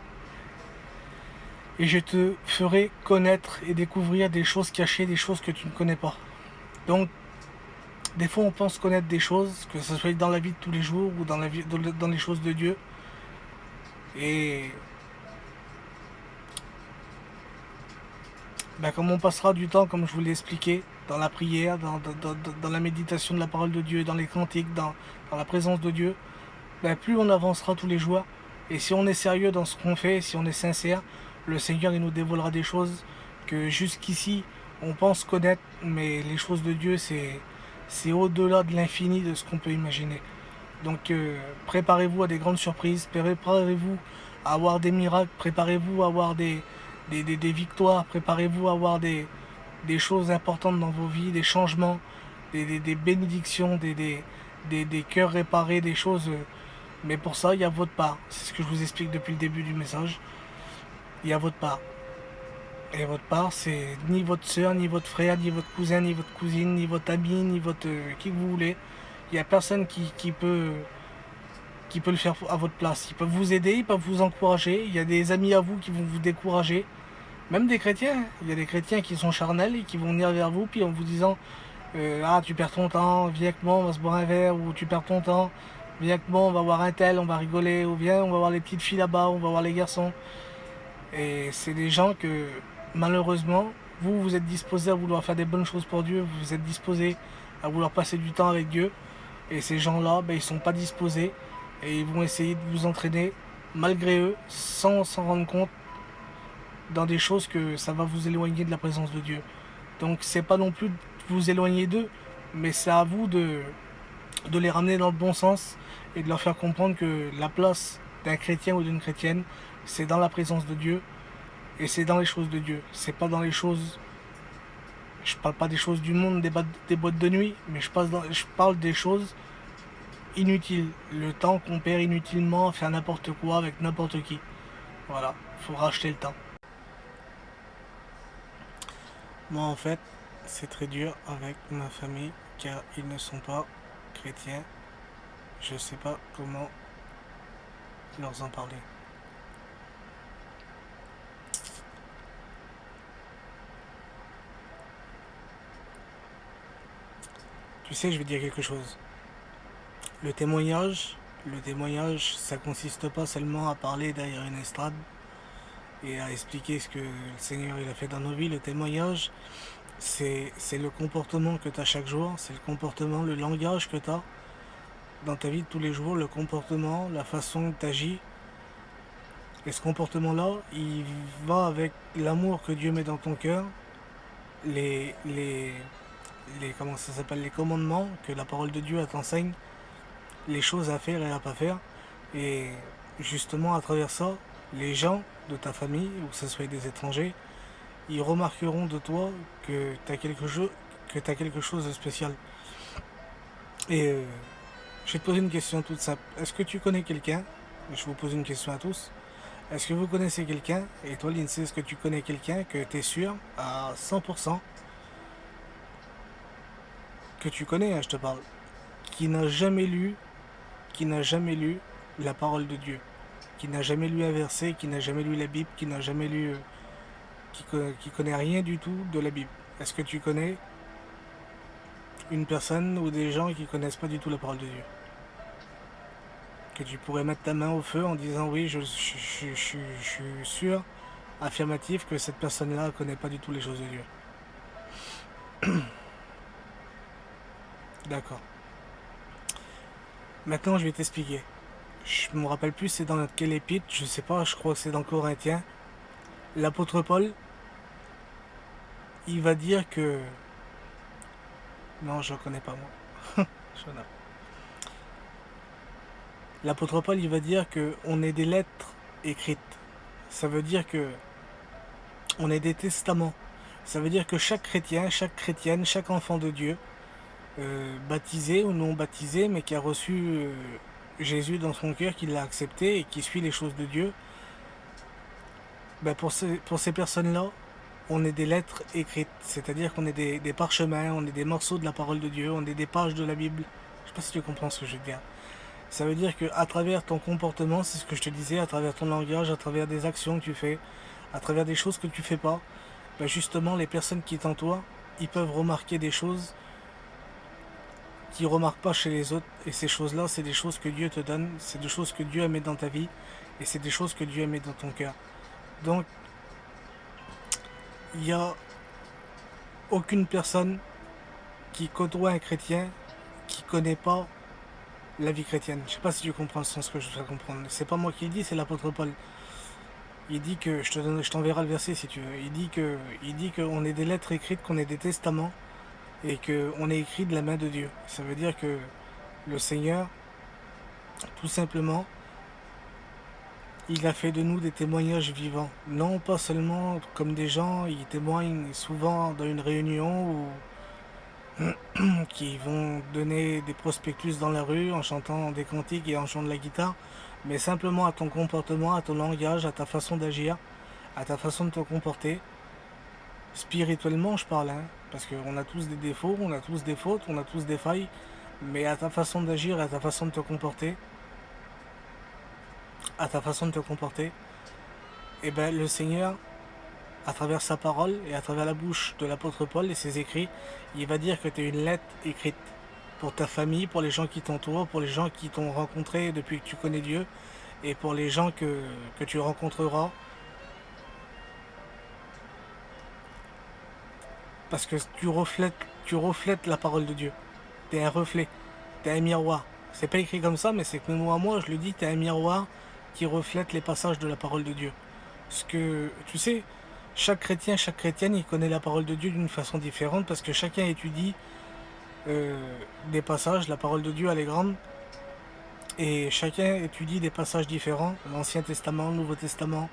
Et je te ferai connaître et découvrir des choses cachées, des choses que tu ne connais pas. Donc, des fois, on pense connaître des choses, que ce soit dans la vie de tous les jours ou dans les choses de Dieu. Et ben, comme on passera du temps, comme je vous l'ai expliqué, dans la prière, dans la méditation de la parole de Dieu, dans les cantiques, dans la présence de Dieu, ben, plus on avancera tous les jours. Et si on est sérieux dans ce qu'on fait, si on est sincère, le Seigneur il nous dévoilera des choses que jusqu'ici on pense connaître, mais les choses de Dieu c'est au-delà de l'infini de ce qu'on peut imaginer. Donc préparez-vous à des grandes surprises, préparez-vous à avoir des miracles, préparez-vous à avoir des victoires, préparez-vous à avoir des choses importantes dans vos vies, des changements, des bénédictions, des cœurs réparés, des choses. Mais pour ça, il y a votre part. C'est ce que je vous explique depuis le début du message. Il y a votre part. Et votre part, c'est ni votre soeur, ni votre frère, ni votre cousin, ni votre cousine, ni votre ami, ni votre qui que vous voulez. Il n'y a personne qui peut le faire à votre place. Ils peuvent vous aider, ils peuvent vous encourager. Il y a des amis à vous qui vont vous décourager. Même des chrétiens, hein. Il y a des chrétiens qui sont charnels et qui vont venir vers vous puis en vous disant ah, tu perds ton temps, viens avec moi, on va se boire un verre, ou tu perds ton temps, viens avec moi, on va voir un tel, on va rigoler, ou viens, on va voir les petites filles là-bas, on va voir les garçons. Et c'est des gens que, malheureusement, vous êtes disposés à vouloir faire des bonnes choses pour Dieu, vous êtes disposés à vouloir passer du temps avec Dieu, et ces gens-là, ben, ils sont pas disposés, et ils vont essayer de vous entraîner, malgré eux, sans s'en rendre compte, dans des choses que ça va vous éloigner de la présence de Dieu. Donc c'est pas non plus de vous éloigner d'eux, mais c'est à vous de les ramener dans le bon sens et de leur faire comprendre que la place d'un chrétien ou d'une chrétienne, c'est dans la présence de Dieu et c'est dans les choses de Dieu. C'est pas dans les choses. Je parle pas des choses du monde, des boîtes de nuit, mais je parle des choses inutiles. Le temps qu'on perd inutilement à faire n'importe quoi avec n'importe qui. Voilà, faut racheter le temps. Moi en fait, c'est très dur avec ma famille car ils ne sont pas chrétiens. Je sais pas comment leur en parler. Tu sais, je vais dire quelque chose. Le témoignage, ça consiste pas seulement à parler derrière une estrade et à expliquer ce que le Seigneur il a fait dans nos vies. Le témoignage, c'est le comportement que tu as chaque jour, c'est le comportement, le langage que tu as dans ta vie de tous les jours, le comportement, la façon dont tu agis. Et ce comportement-là, il va avec l'amour que Dieu met dans ton cœur, les, les, comment ça s'appelle, les commandements que la parole de Dieu t'enseigne, les choses à faire et à pas faire. Et justement, à travers ça, les gens de ta famille, ou que ce soit des étrangers, ils remarqueront de toi que tu as quelque chose de spécial. Et je vais te poser une question toute simple. Est-ce que tu connais quelqu'un? Je vous pose une question à tous. Est-ce que vous connaissez quelqu'un? Et toi, Lindsay, est-ce que tu connais quelqu'un que tu es sûr à 100% que tu connais, hein, je te parle, qui n'a jamais lu, qui n'a jamais lu la parole de Dieu, qui n'a jamais lu un verset, qui n'a jamais lu la Bible, qui n'a jamais lu, qui connaît rien du tout de la Bible? Est-ce que tu connais une personne ou des gens qui connaissent pas du tout la parole de Dieu? Que tu pourrais mettre ta main au feu en disant oui, je suis sûr, affirmatif, que cette personne-là ne connaît pas du tout les choses de Dieu. D'accord. Maintenant, je vais t'expliquer. Je me rappelle plus c'est dans quel épître, je sais pas, je crois que c'est dans Corinthiens. L'apôtre Paul, il va dire que... Non, je ne connais pas moi. L'apôtre Paul, il va dire que on est des lettres écrites. Ça veut dire que on est des testaments. Ça veut dire que chaque chrétien, chaque chrétienne, chaque enfant de Dieu, baptisé ou non baptisé, mais qui a reçu Jésus dans son cœur, qui l'a accepté et qui suit les choses de Dieu, ben pour ces personnes-là, on est des lettres écrites. C'est-à-dire qu'on est des parchemins, on est des morceaux de la parole de Dieu, on est des pages de la Bible. Je sais pas si tu comprends ce que je veux dire. Ça veut dire qu'à travers ton comportement, c'est ce que je te disais, à travers ton langage, à travers des actions que tu fais, à travers des choses que tu fais pas, ben justement, les personnes qui t'entourent, ils peuvent remarquer des choses qu'ils remarquent pas chez les autres. Et ces choses-là, c'est des choses que Dieu te donne, c'est des choses que Dieu a mis dans ta vie, et c'est des choses que Dieu a mis dans ton cœur. Donc, il n'y a aucune personne qui côtoie un chrétien qui connaît pas la vie chrétienne. Je sais pas si tu comprends le sens que je dois comprendre. C'est pas moi qui le dis, c'est l'apôtre Paul. Il dit que, je t'enverrai le verset si tu veux. Il dit qu'on est des lettres écrites, qu'on est des testaments et qu'on est écrit de la main de Dieu. Ça veut dire que le Seigneur, tout simplement, il a fait de nous des témoignages vivants. Non pas seulement comme des gens, ils témoignent souvent dans une réunion ou qui vont donner des prospectus dans la rue en chantant des cantiques et en chantant de la guitare, mais simplement à ton comportement, à ton langage, à ta façon d'agir, à ta façon de te comporter. Spirituellement, je parle, hein, parce qu'on a tous des défauts, on a tous des fautes, on a tous des failles, Mais à ta façon d'agir, à ta façon de te comporter, à ta façon de te comporter, et ben le Seigneur, à travers sa parole et à travers la bouche de l'apôtre Paul et ses écrits, il va dire que tu es une lettre écrite pour ta famille, pour les gens qui t'entourent, pour les gens qui t'ont rencontré depuis que tu connais Dieu et pour les gens que tu rencontreras. Parce que tu reflètes la parole de Dieu. Tu es un reflet, tu es un miroir. C'est pas écrit comme ça, mais c'est que moi, je le dis, tu es un miroir qui reflète les passages de la parole de Dieu. Parce que, tu sais, chaque chrétien, chaque chrétienne, il connaît la parole de Dieu d'une façon différente parce que chacun étudie euh, des passages. La parole de Dieu, elle est grande et chacun étudie des passages différents. L'Ancien Testament, le Nouveau Testament,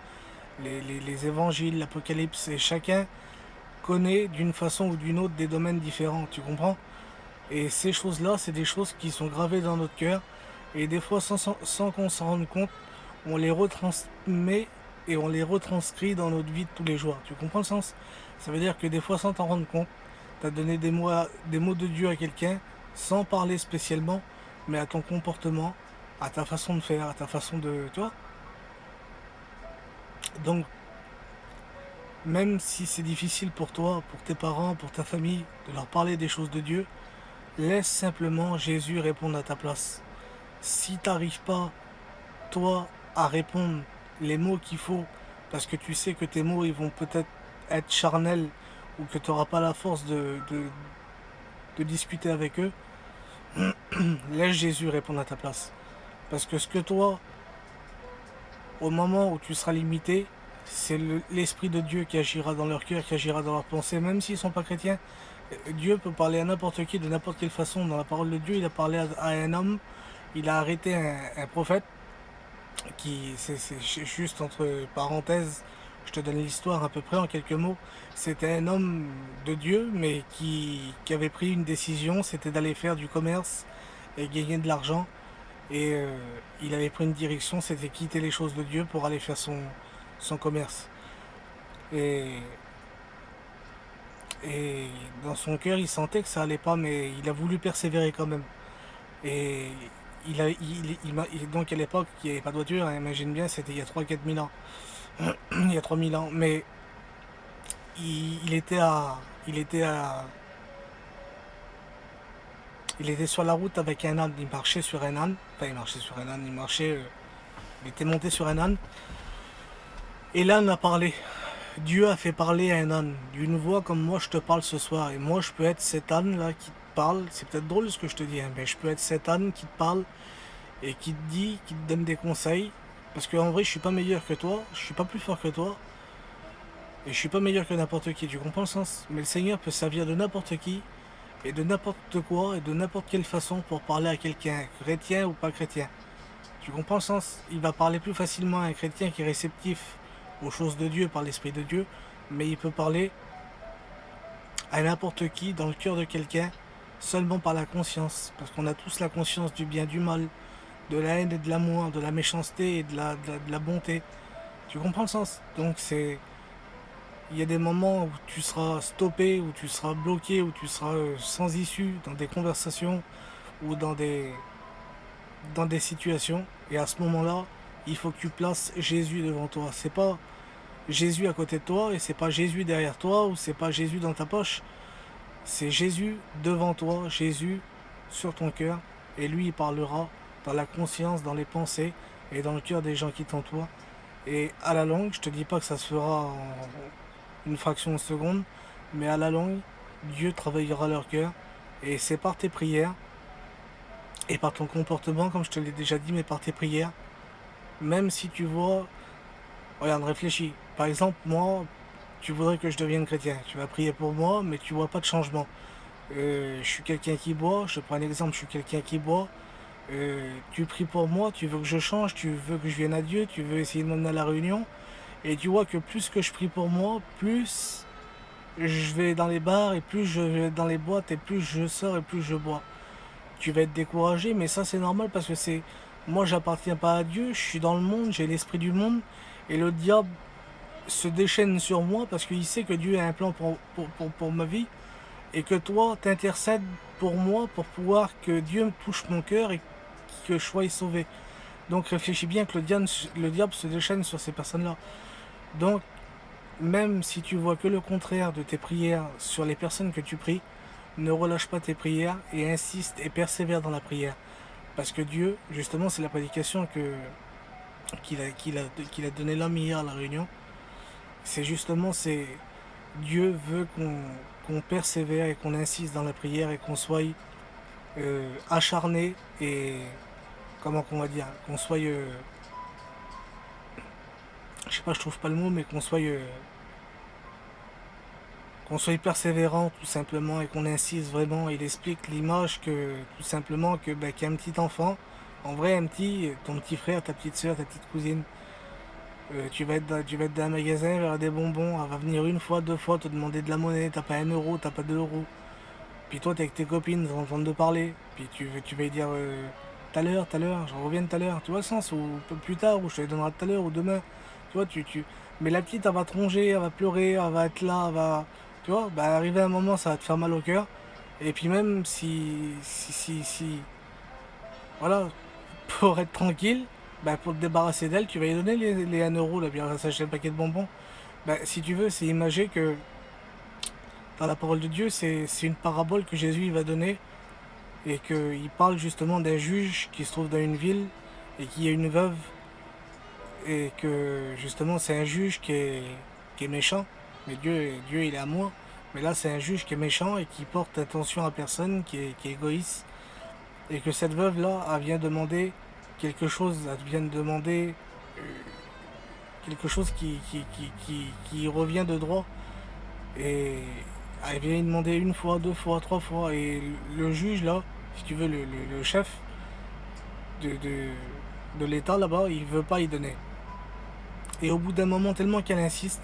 les évangiles, l'Apocalypse, et chacun connaît d'une façon ou d'une autre des domaines différents, tu comprends? Et ces choses-là, c'est des choses qui sont gravées dans notre cœur et des fois, sans qu'on s'en rende compte, on les retransmet et on les retranscrit dans notre vie de tous les jours. Tu comprends le sens? Ça veut dire que des fois, sans t'en rendre compte, tu as donné des mots de Dieu à quelqu'un sans parler spécialement, mais à ton comportement, à ta façon de faire, à ta façon de... Tu vois? Donc, même si c'est difficile pour toi, pour tes parents, pour ta famille, de leur parler des choses de Dieu, laisse simplement Jésus répondre à ta place. Si tu n'arrives pas, toi, à répondre les mots qu'il faut, parce que tu sais que tes mots ils vont peut-être être charnels ou que tu n'auras pas la force de discuter avec eux, laisse Jésus répondre à ta place. Parce que ce que toi, au moment où tu seras limité, c'est l'Esprit de Dieu qui agira dans leur cœur, qui agira dans leurs pensées, même s'ils ne sont pas chrétiens. Dieu peut parler à n'importe qui, de n'importe quelle façon. Dans la parole de Dieu, il a parlé à un homme, il a arrêté un prophète, qui, c'est juste entre parenthèses, je te donne l'histoire à peu près en quelques mots. C'était un homme de Dieu, mais qui avait pris une décision, c'était d'aller faire du commerce et gagner de l'argent. Et il avait pris une direction, c'était quitter les choses de Dieu pour aller faire son commerce. Et, et dans son cœur, il sentait que ça allait pas, mais il a voulu persévérer quand même. Et donc à l'époque, il n'y avait pas de voiture, hein, imagine bien, c'était il y a 3 4 000 ans. Il y a 3 000 ans. Mais il était à. Il était à. Il était sur la route avec un âne. Il marchait sur un âne. Enfin, il marchait sur un âne. Il marchait. Il était monté sur un âne. Et l'âne a parlé. Dieu a fait parler à un âne d'une voix comme moi je te parle ce soir. Et moi je peux être cet âne là qui te parle. C'est peut-être drôle ce que je te dis, hein, mais je peux être cet âne qui te parle et qui te dit, qui te donne des conseils. Parce qu'en vrai je suis pas meilleur que toi, je suis pas plus fort que toi. Et je suis pas meilleur que n'importe qui, tu comprends le sens? Mais le Seigneur peut servir de n'importe qui et de n'importe quoi et de n'importe quelle façon pour parler à quelqu'un, chrétien ou pas chrétien. Tu comprends le sens? Il va parler plus facilement à un chrétien qui est réceptif aux choses de Dieu par l'Esprit de Dieu, mais il peut parler à n'importe qui dans le cœur de quelqu'un seulement par la conscience, parce qu'on a tous la conscience du bien, du mal, de la haine et de l'amour, de la méchanceté et de la bonté. Tu comprends le sens? Donc il y a des moments où tu seras stoppé, où tu seras bloqué, où tu seras sans issue dans des conversations ou dans des situations. Et à ce moment-là, il faut que tu places Jésus devant toi. C'est pas Jésus à côté de toi et c'est pas Jésus derrière toi ou c'est pas Jésus dans ta poche. C'est Jésus devant toi, Jésus sur ton cœur. Et lui, il parlera dans la conscience, dans les pensées et dans le cœur des gens qui t'entourent. Et à la longue, je te dis pas que ça se fera en une fraction de seconde, mais à la longue, Dieu travaillera leur cœur. Et c'est par tes prières et par ton comportement, comme je te l'ai déjà dit, mais par tes prières, même si tu vois, regarde, réfléchis. Par exemple, moi, tu voudrais que je devienne chrétien. Tu vas prier pour moi, mais tu vois pas de changement. Je suis quelqu'un qui boit, je te prends un exemple, je suis quelqu'un qui boit. Tu pries pour moi, tu veux que je change, tu veux que je vienne à Dieu, tu veux essayer de m'emmener à la réunion. Et tu vois que plus que je prie pour moi, plus je vais dans les bars et plus je vais dans les boîtes et plus je sors et plus je bois. Tu vas être découragé, mais ça c'est normal parce que c'est moi j'appartiens pas à Dieu, je suis dans le monde, j'ai l'esprit du monde et le diable se déchaîne sur moi parce qu'il sait que Dieu a un plan pour ma vie et que toi t'intercèdes pour moi, pour pouvoir que Dieu me touche mon cœur et que je sois sauvé. Donc réfléchis bien que le diable se déchaîne sur ces personnes-là. Donc, même si tu vois que le contraire de tes prières sur les personnes que tu pries, ne relâche pas tes prières et insiste et persévère dans la prière. Parce que Dieu, justement, c'est la prédication qu'il a donné l'homme hier à la réunion. C'est justement, Dieu veut qu'on persévère et qu'on insiste dans la prière et qu'on soit acharné et, comment qu'on va dire, qu'on soit, je sais pas, je trouve pas le mot, mais qu'on soit persévérant tout simplement et qu'on insiste vraiment. Il explique l'image que tout simplement qu'un petit enfant, en vrai ton petit frère, ta petite soeur, ta petite cousine, tu vas être dans un magasin vers des bonbons, elle va venir une fois, deux fois te demander de la monnaie, t'as pas 1 euro, t'as pas 2 euros. Puis toi t'es avec tes copines, t'es en train de parler, puis tu vas lui dire tout à l'heure, je reviens tout à l'heure, tu vois le sens, ou un peu plus tard, ou je te les donnerai tout à l'heure, ou demain, tu vois, mais la petite elle va tronger, elle va pleurer, elle va être là, elle va, tu vois, bah arrivé à un moment ça va te faire mal au cœur, et puis même si voilà, pour être tranquille, bah pour te débarrasser d'elle, tu vas lui donner les 1 euro, là, bien s'acheter le paquet de bonbons. Bah, si tu veux, c'est imagé que dans la parole de Dieu, c'est une parabole que Jésus il va donner et qu'il parle justement d'un juge qui se trouve dans une ville et qui a une veuve et que justement c'est un juge qui est méchant. Mais Dieu il est amour. Mais là c'est un juge qui est méchant et qui porte attention à personne, qui est égoïste. Et que cette veuve là, elle vient demander quelque chose, elle vient demander quelque chose qui revient de droit. Et elle vient demander une fois, deux fois, trois fois. Et le juge, là, si tu veux, le chef de l'État là-bas, il veut pas y donner. Et au bout d'un moment, tellement qu'elle insiste,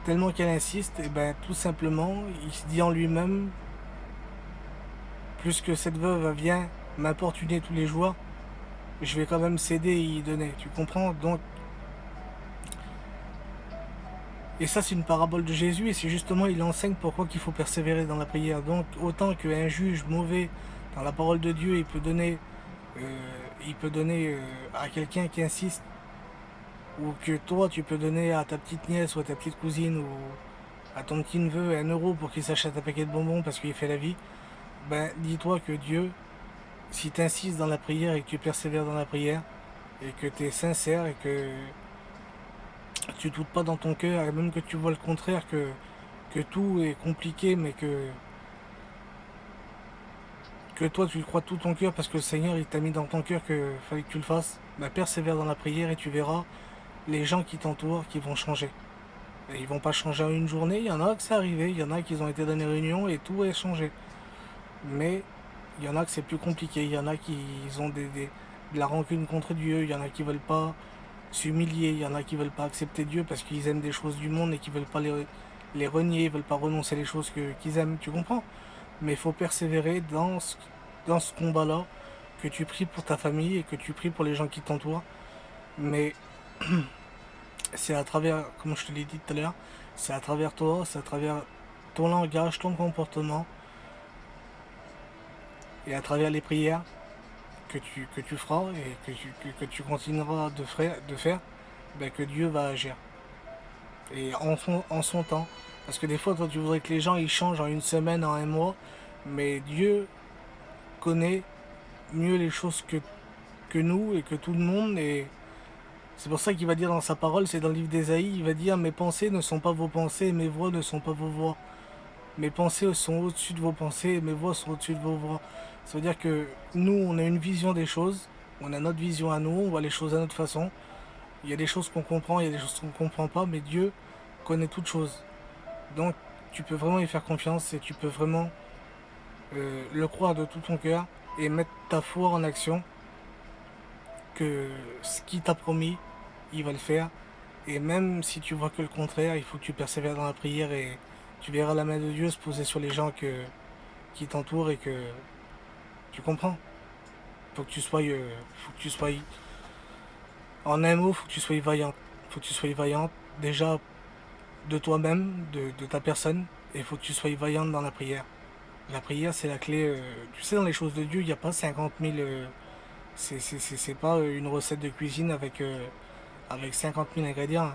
et ben tout simplement, il se dit en lui-même, plus que cette veuve vient m'importuner tous les jours, je vais quand même céder et y donner. Tu comprends? Donc, et ça, c'est une parabole de Jésus, et c'est justement, il enseigne pourquoi qu'il faut persévérer dans la prière. Donc, autant qu'un juge mauvais, dans la parole de Dieu, il peut donner à quelqu'un qui insiste, ou que toi, tu peux donner à ta petite nièce ou à ta petite cousine, ou à ton petit neveu 1 euro pour qu'il s'achète un paquet de bonbons parce qu'il fait la vie, ben, dis-toi que Dieu, si tu insistes dans la prière et que tu persévères dans la prière, et que tu es sincère et que tu doutes pas dans ton cœur, et même que tu vois le contraire, que tout est compliqué, mais que toi tu le crois de tout ton cœur parce que le Seigneur il t'a mis dans ton cœur qu'il fallait que tu le fasses, bah persévère dans la prière et tu verras les gens qui t'entourent qui vont changer. Et ils vont pas changer en une journée, il y en a que c'est arrivé, il y en a qui ont été dans des réunions et tout est changé. Mais il y en a que c'est plus compliqué, il y en a qui ont de la rancune contre Dieu, il y en a qui veulent pas s'humilier, il y en a qui veulent pas accepter Dieu parce qu'ils aiment des choses du monde et qui veulent pas les renier, ils veulent pas renoncer les choses qu'ils aiment, tu comprends? Mais il faut persévérer dans ce combat-là, que tu pries pour ta famille et que tu pries pour les gens qui t'entourent. Mais c'est à travers, comme je te l'ai dit tout à l'heure, c'est à travers toi, c'est à travers ton langage, ton comportement et à travers les prières que tu feras et que tu continueras de faire, ben, que Dieu va agir. Et en son temps. Parce que des fois, toi, tu voudrais que les gens ils changent en une semaine, en un mois, mais Dieu connaît mieux les choses que nous et que tout le monde. Et c'est pour ça qu'il va dire dans sa parole, c'est dans le livre d'Ésaïe, il va dire mes pensées ne sont pas vos pensées, mes voix ne sont pas vos voix. Mes pensées sont au-dessus de vos pensées, et mes voix sont au-dessus de vos voix. Ça veut dire que nous, on a une vision des choses, on a notre vision à nous, on voit les choses à notre façon. Il y a des choses qu'on comprend, il y a des choses qu'on ne comprend pas, mais Dieu connaît toutes choses. Donc tu peux vraiment y faire confiance et tu peux vraiment le croire de tout ton cœur et mettre ta foi en action que ce qu'il t'a promis, il va le faire. Et même si tu vois que le contraire, il faut que tu persévères dans la prière et tu verras la main de Dieu se poser sur les gens qui t'entourent et que tu comprends. Faut que tu sois, en un mot, faut que tu sois vaillante. Faut que tu sois vaillante déjà de toi-même, de ta personne, et faut que tu sois vaillante dans la prière. La prière, c'est la clé. Tu sais, dans les choses de Dieu, il n'y a pas 50 000. C'est pas une recette de cuisine avec 50 000 ingrédients.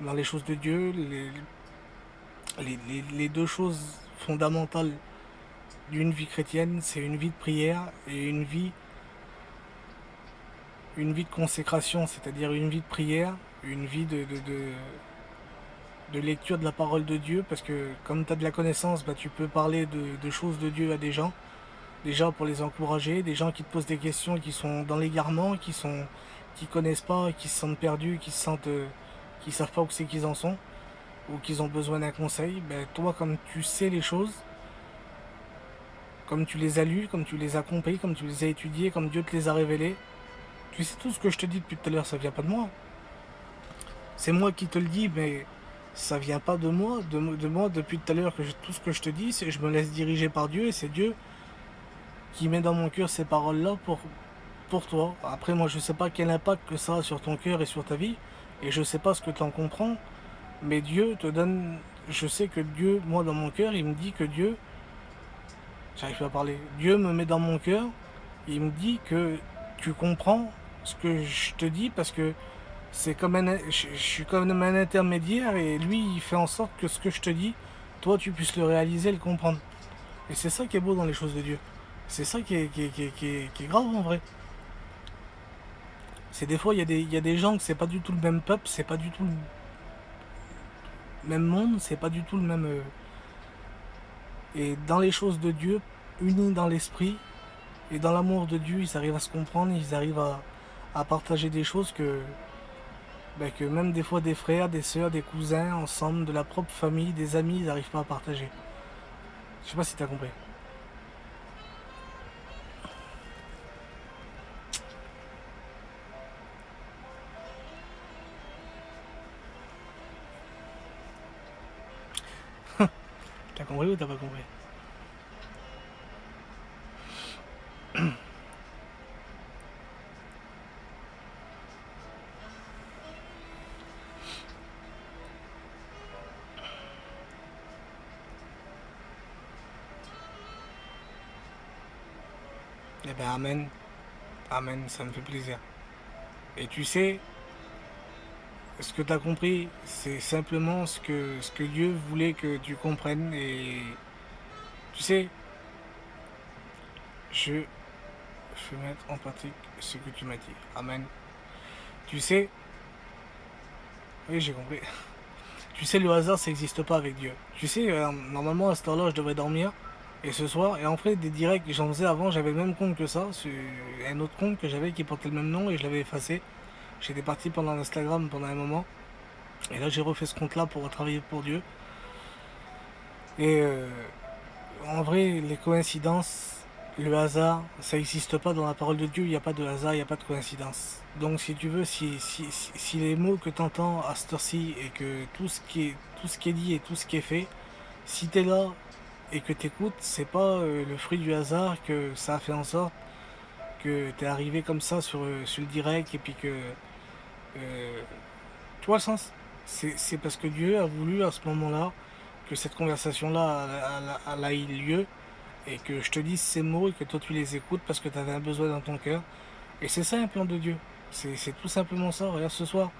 Dans les choses de Dieu, les deux choses fondamentales d'une vie chrétienne, c'est une vie de prière et une vie de consécration, c'est-à-dire une vie de prière, une vie de lecture de la parole de Dieu, parce que comme tu as de la connaissance, bah, tu peux parler de choses de Dieu à des gens pour les encourager, des gens qui te posent des questions qui sont dans l'égarement, qui connaissent pas, qui se sentent perdus, qui savent pas où c'est qu'ils en sont, ou qu'ils ont besoin d'un conseil. Ben, toi, comme tu sais les choses, comme tu les as lues, comme tu les as compris, comme tu les as étudiées, comme Dieu te les a révélées, tu sais tout ce que je te dis depuis tout à l'heure, ça vient pas de moi. C'est moi qui te le dis, mais ça vient pas de moi. De moi depuis tout à l'heure, tout ce que je te dis, c'est que je me laisse diriger par Dieu et c'est Dieu qui met dans mon cœur ces paroles-là pour toi. Après, moi, je sais pas quel impact que ça a sur ton cœur et sur ta vie, et je sais pas ce que tu en comprends, mais Dieu te donne. Je sais que Dieu, moi, dans mon cœur, il me dit que Dieu. J'arrive pas à parler. Dieu me met dans mon cœur, il me dit que tu comprends ce que je te dis parce que c'est comme je suis comme un intermédiaire et lui, il fait en sorte que ce que je te dis, toi, tu puisses le réaliser, le comprendre. Et c'est ça qui est beau dans les choses de Dieu. C'est ça qui est grave en vrai. C'est des fois, il y a des gens que c'est pas du tout le même peuple, c'est pas du tout le même monde, c'est pas du tout le même. Et dans les choses de Dieu, unis dans l'esprit et dans l'amour de Dieu, ils arrivent à se comprendre, ils arrivent à partager des choses que même des fois des frères, des sœurs, des cousins, ensemble, de la propre famille, des amis, ils n'arrivent pas à partager. Je sais pas si t'as compris. T'as compris ou t'as pas compris? Eh ben amen, amen, ça me fait plaisir. Et tu sais, ce que tu as compris, c'est simplement ce que Dieu voulait que tu comprennes. Et tu sais, je vais mettre en pratique ce que tu m'as dit. Amen. Tu sais, oui, j'ai compris. Tu sais, le hasard, ça n'existe pas avec Dieu. Tu sais, normalement, à cette heure-là, je devrais dormir. Et ce soir, et en fait, des directs que j'en faisais avant, j'avais le même compte que ça. C'est un autre compte que j'avais qui portait le même nom et je l'avais effacé. J'étais parti pendant l'Instagram pendant un moment. Et là, j'ai refait ce compte-là pour travailler pour Dieu. Et en vrai, les coïncidences, le hasard, ça n'existe pas dans la parole de Dieu. Il n'y a pas de hasard, il n'y a pas de coïncidence. Donc, si tu veux, si les mots que tu entends à cette heure-ci et que tout ce qui est dit et tout ce qui est fait, si tu es là et que tu écoutes, c'est pas le fruit du hasard que ça a fait en sorte que tu es arrivé comme ça sur le direct et puis que. Tu vois le sens? C'est parce que Dieu a voulu à ce moment-là que cette conversation-là elle a eu lieu et que je te dise ces mots et que toi tu les écoutes parce que tu avais un besoin dans ton cœur. Et c'est ça un plan de Dieu. C'est tout simplement ça. Regarde ce soir.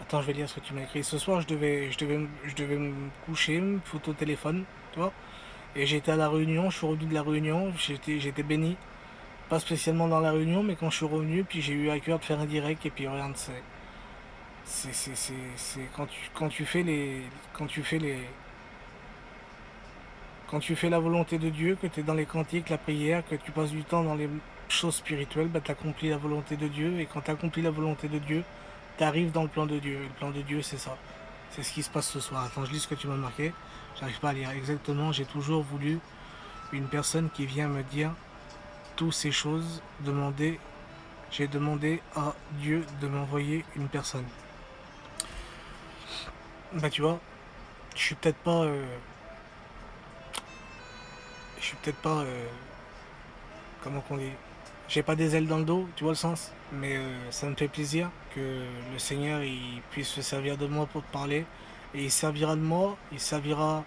Attends, je vais lire ce que tu m'as écrit. Ce soir, je devais me coucher, me foutre au téléphone, tu vois. Et j'étais à la réunion, je suis revenu de la réunion, j'étais béni. Pas spécialement dans la réunion, mais quand je suis revenu, puis j'ai eu à cœur de faire un direct, et puis regarde, c'est quand tu fais la volonté de Dieu, que tu es dans les cantiques, la prière, que tu passes du temps dans les choses spirituelles, bah, tu accomplis la volonté de Dieu. Et quand tu accomplis la volonté de Dieu, tu arrives dans le plan de Dieu. Et le plan de Dieu, c'est ça. C'est ce qui se passe ce soir. Attends, je lis ce que tu m'as marqué. J'arrive pas à lire exactement. J'ai toujours voulu une personne qui vient me dire toutes ces choses. J'ai demandé à Dieu de m'envoyer une personne. Bah tu vois, je suis peut-être pas... je suis peut-être pas... comment qu'on dit, j'ai pas des ailes dans le dos, tu vois le sens, mais ça me fait plaisir que le Seigneur il puisse se servir de moi pour te parler et il servira de moi, il servira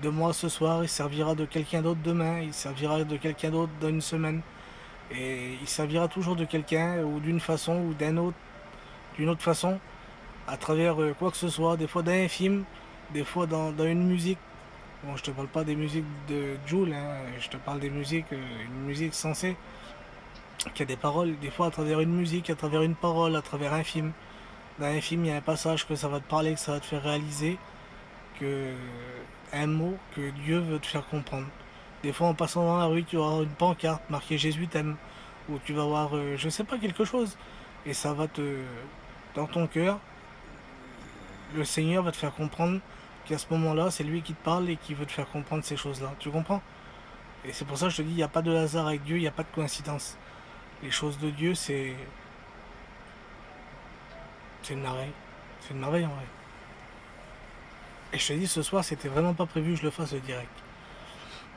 de moi ce soir, il servira de quelqu'un d'autre demain, il servira de quelqu'un d'autre dans une semaine. Et il servira toujours de quelqu'un ou d'une façon ou d'une autre façon, à travers quoi que ce soit, des fois dans un film, des fois dans une musique. Bon, je te parle pas des musiques de Jul, hein, je te parle des musiques, une musique sensée, qui a des paroles, des fois à travers une musique, à travers une parole, à travers un film. Dans un film, il y a un passage que ça va te parler, que ça va te faire réaliser, que un mot que Dieu veut te faire comprendre. Des fois, en passant dans la rue, tu vas avoir une pancarte marquée Jésus t'aime, ou tu vas voir, je sais pas, quelque chose, et ça va te, dans ton cœur, le Seigneur va te faire comprendre qu'à ce moment-là, c'est lui qui te parle et qui veut te faire comprendre ces choses-là. Tu comprends? Et c'est pour ça que je te dis, il n'y a pas de hasard avec Dieu, il n'y a pas de coïncidence. Les choses de Dieu, c'est une merveille. C'est une merveille en vrai. Et je te dis, ce soir, c'était vraiment pas prévu que je le fasse le direct.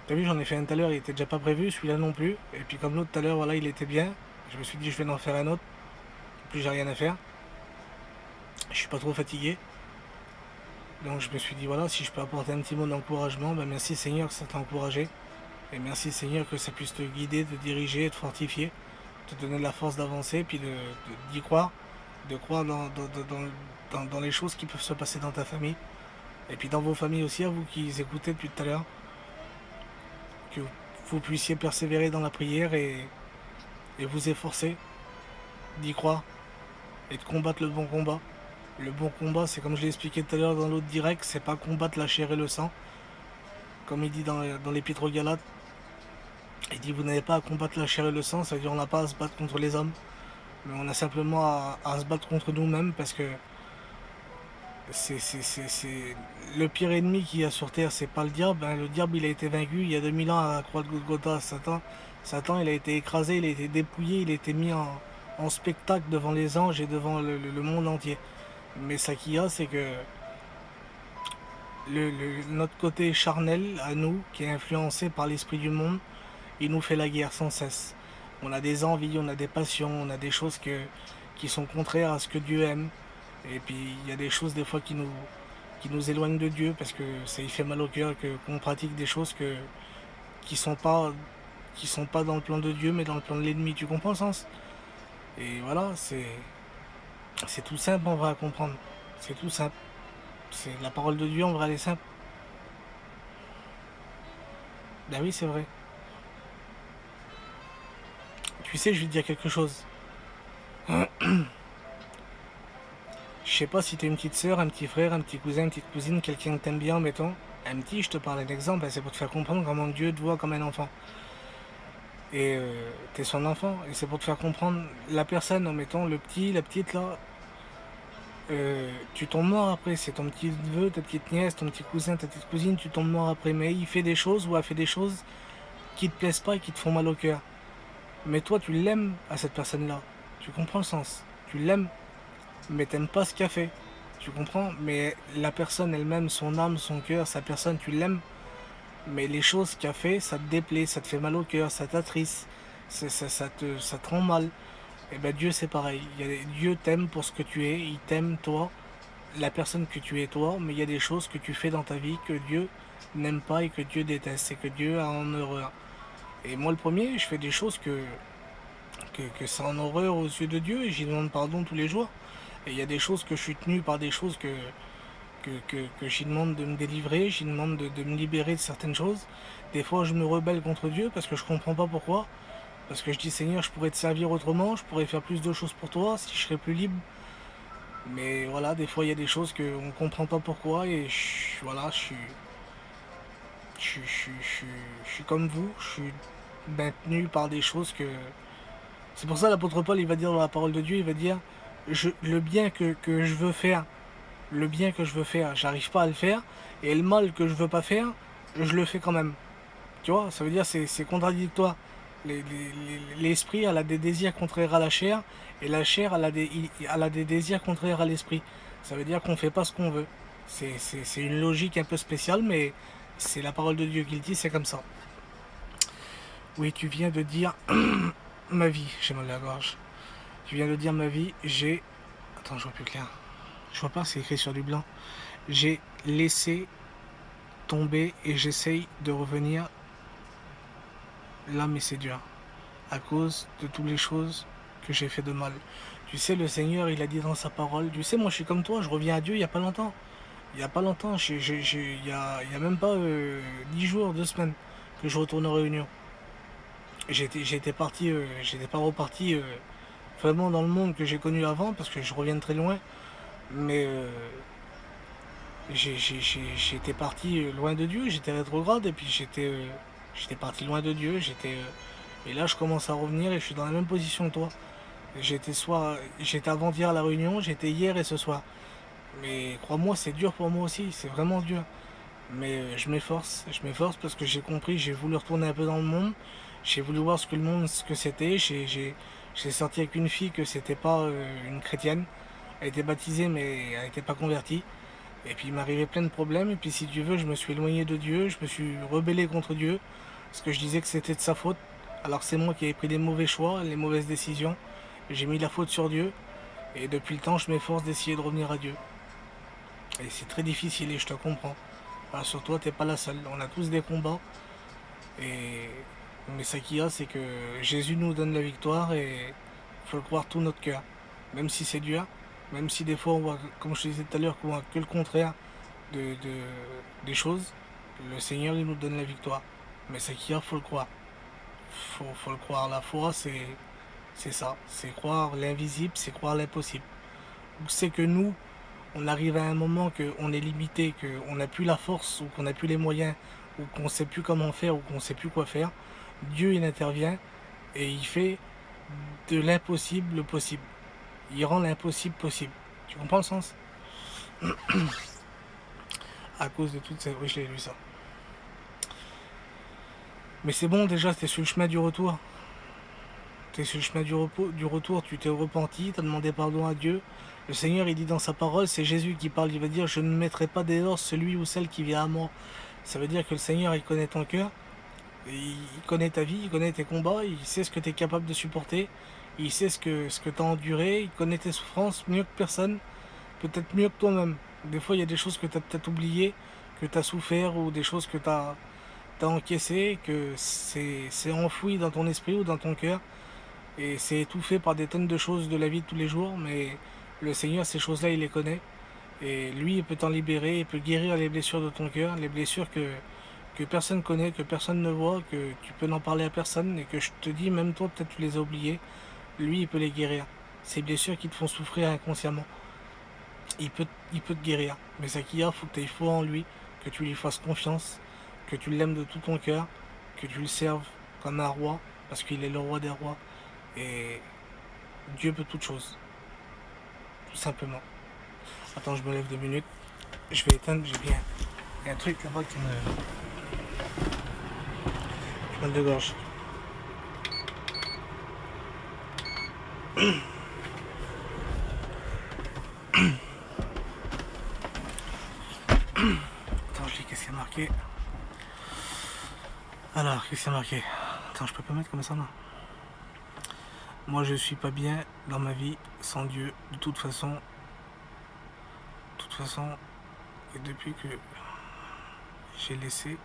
T'as vu, j'en ai fait un tout à l'heure, il était déjà pas prévu, celui-là non plus. Et puis comme l'autre tout à l'heure, voilà, il était bien. Je me suis dit, je vais en faire un autre. En plus, j'ai rien à faire. Je suis pas trop fatigué. Donc je me suis dit, voilà, si je peux apporter un petit mot d'encouragement, ben merci Seigneur que ça t'a encouragé. Et merci Seigneur que ça puisse te guider, te diriger, te fortifier, te donner de la force d'avancer, puis d'y croire, de croire dans les choses qui peuvent se passer dans ta famille. Et puis dans vos familles aussi, à vous qui écoutez depuis tout à l'heure, que vous puissiez persévérer dans la prière et vous efforcer d'y croire et de combattre le bon combat. Le bon combat, c'est comme je l'ai expliqué tout à l'heure dans l'autre direct, c'est pas combattre la chair et le sang. Comme il dit dans l'épître aux Galates, il dit vous n'avez pas à combattre la chair et le sang, ça veut dire on n'a pas à se battre contre les hommes, mais on a simplement à se battre contre nous-mêmes parce que c'est le pire ennemi qu'il y a sur terre, c'est pas le diable. Hein. Le diable, il a été vaincu il y a 2000 ans à la croix de Golgotha. Satan, il a été écrasé, il a été dépouillé, il a été mis en spectacle devant les anges et devant le monde entier. Mais ça qu'il y a, c'est que notre côté charnel, à nous, qui est influencé par l'esprit du monde, il nous fait la guerre sans cesse. On a des envies, on a des passions, on a des choses qui sont contraires à ce que Dieu aime. Et puis il y a des choses des fois qui nous éloignent de Dieu parce que ça y fait mal au cœur qu'on pratique des choses qui sont pas qui sont pas dans le plan de Dieu mais dans le plan de l'ennemi. Tu comprends le sens? Et voilà, c'est tout simple en vrai à comprendre. C'est tout simple. C'est la parole de Dieu en vrai elle est simple. Ben oui, c'est vrai. Tu sais, je vais te dire quelque chose. Je sais pas si t'es une petite soeur, un petit frère, un petit cousin, une petite cousine, quelqu'un que t'aimes bien, mettons. Un petit, je te parle d'un exemple, ben c'est pour te faire comprendre comment Dieu te voit comme un enfant. Et t'es son enfant, et c'est pour te faire comprendre la personne, mettons, le petit, la petite là, tu tombes mort après, c'est ton petit neveu, ta petite nièce, ton petit cousin, ta petite cousine, tu tombes mort après, mais il fait des choses ou a fait des choses qui te plaisent pas et qui te font mal au cœur. Mais toi, tu l'aimes à cette personne-là, tu comprends le sens, tu l'aimes, mais t'aimes pas ce qu'elle fait. Tu comprends? Mais la personne elle-même, son âme, son cœur, sa personne, tu l'aimes. Mais les choses qu'il a fait, ça te déplaît, ça te fait mal au cœur, ça t'attriste, ça te rend mal. Et ben Dieu c'est pareil. Dieu t'aime pour ce que tu es, il t'aime toi, la personne que tu es toi, mais il y a des choses que tu fais dans ta vie que Dieu n'aime pas et que Dieu déteste et que Dieu a en horreur. Et moi le premier, je fais des choses que c'est en horreur aux yeux de Dieu et j'y demande pardon tous les jours. Et il y a des choses que je suis tenu par des choses que j'y demande de me délivrer, j'y demande de me libérer de certaines choses. Des fois, je me rebelle contre Dieu parce que je comprends pas pourquoi. Parce que je dis, Seigneur, je pourrais te servir autrement, je pourrais faire plus de choses pour toi si je serais plus libre. Mais voilà, des fois, il y a des choses qu'on ne comprend pas pourquoi et voilà, je suis comme vous, je suis maintenu par des choses que... C'est pour ça l'apôtre Paul, il va dire dans la parole de Dieu, il va dire, le bien que je veux faire, le bien que je veux faire, j'arrive pas à le faire, et le mal que je veux pas faire, je le fais quand même. Tu vois, ça veut dire c'est contradictoire. L'esprit elle a des désirs contraires à la chair, et la chair elle a des désirs contraires à l'esprit. Ça veut dire qu'on fait pas ce qu'on veut. C'est une logique un peu spéciale, mais c'est la parole de Dieu qui le dit, c'est comme ça. Oui, tu viens de dire ma vie, j'ai mal à la gorge. Tu viens de dire ma vie, j'ai... Attends, je vois plus clair. Je vois pas, c'est écrit sur du blanc. J'ai laissé tomber et j'essaye de revenir là, mais c'est dur. À cause de toutes les choses que j'ai fait de mal. Tu sais, le Seigneur, il a dit dans sa parole, tu sais, moi je suis comme toi, je reviens à Dieu il n'y a pas longtemps. Il n'y a pas longtemps, il y a même pas 10 jours, 2 semaines que je retourne aux Réunions. J'étais parti, j'étais pas reparti vraiment dans le monde que j'ai connu avant parce que je reviens de très loin. Mais j'étais parti loin de Dieu, j'étais rétrograde et puis j'étais parti loin de Dieu. Et là, je commence à revenir et je suis dans la même position que toi. J'étais avant-hier à la Réunion, j'étais hier et ce soir. Mais crois-moi, c'est dur pour moi aussi, c'est vraiment dur. Mais je m'efforce parce que j'ai compris, j'ai voulu retourner un peu dans le monde. J'ai voulu voir ce que le monde, ce que c'était. J'ai sorti avec une fille que c'était pas une chrétienne. Elle était baptisée mais elle n'était pas convertie. Et puis il m'arrivait plein de problèmes. Et puis si tu veux, je me suis éloigné de Dieu, je me suis rebellé contre Dieu. Parce que je disais que c'était de sa faute. Alors c'est moi qui avais pris les mauvais choix, les mauvaises décisions. J'ai mis la faute sur Dieu. Et depuis le temps, je m'efforce d'essayer de revenir à Dieu. Et c'est très difficile et je te comprends. Alors sur toi, t'es pas la seule. On a tous des combats. Et mais ce qu'il y a, c'est que Jésus nous donne la victoire et il faut le croire tout notre cœur. Même si c'est dur, même si des fois on voit, comme je te disais tout à l'heure, qu'on voit que le contraire des choses, le Seigneur il nous donne la victoire. Mais ce qu'il y a, faut le croire. Faut le croire. La foi, c'est ça. C'est croire l'invisible, c'est croire l'impossible. C'est que nous, on arrive à un moment qu'on est limité, qu'on n'a plus la force ou qu'on n'a plus les moyens ou qu'on ne sait plus comment faire ou qu'on ne sait plus quoi faire. Dieu il intervient et il fait de l'impossible le possible. Il rend l'impossible possible. Tu comprends le sens? À cause de toutes ces... Oui, je l'ai lu ça. Mais c'est bon déjà, t'es sur le chemin du retour. T'es sur le chemin du retour, tu t'es repenti, t'as demandé pardon à Dieu. Le Seigneur, il dit dans sa parole, c'est Jésus qui parle, il va dire, je ne mettrai pas dehors celui ou celle qui vient à moi. Ça veut dire que le Seigneur, il connaît ton cœur, il connaît ta vie, il connaît tes combats, il sait ce que tu es capable de supporter, il sait ce que tu as enduré, il connaît tes souffrances mieux que personne, peut-être mieux que toi-même. Des fois, il y a des choses que tu as peut-être oubliées, que tu as souffert, ou des choses que tu as encaissées, que c'est enfoui dans ton esprit ou dans ton cœur, et c'est étouffé par des tonnes de choses de la vie de tous les jours, mais le Seigneur, ces choses-là, il les connaît. Et lui, il peut t'en libérer, il peut guérir les blessures de ton cœur, les blessures que personne connaît, que personne ne voit, que tu peux n'en parler à personne et que je te dis, même toi, peut-être tu les as oubliées. Lui, il peut les guérir. Ces blessures qui te font souffrir inconsciemment, il peut te guérir. Mais ça qu'il y a, faut que tu aies foi en lui, que tu lui fasses confiance, que tu l'aimes de tout ton cœur, que tu le serves comme un roi, parce qu'il est le roi des rois. Et Dieu peut toutes choses, tout simplement. Attends, je me lève 2 minutes. Je vais éteindre, j'ai bien. Il y a un truc là-bas qui me de gorge. Attends, je lis qu'est-ce qu'il y a marqué. Alors, qu'est-ce qu'il y a marqué? Attends, je peux pas mettre comme ça, non? Moi, je suis pas bien dans ma vie sans Dieu. De toute façon, et depuis que j'ai laissé,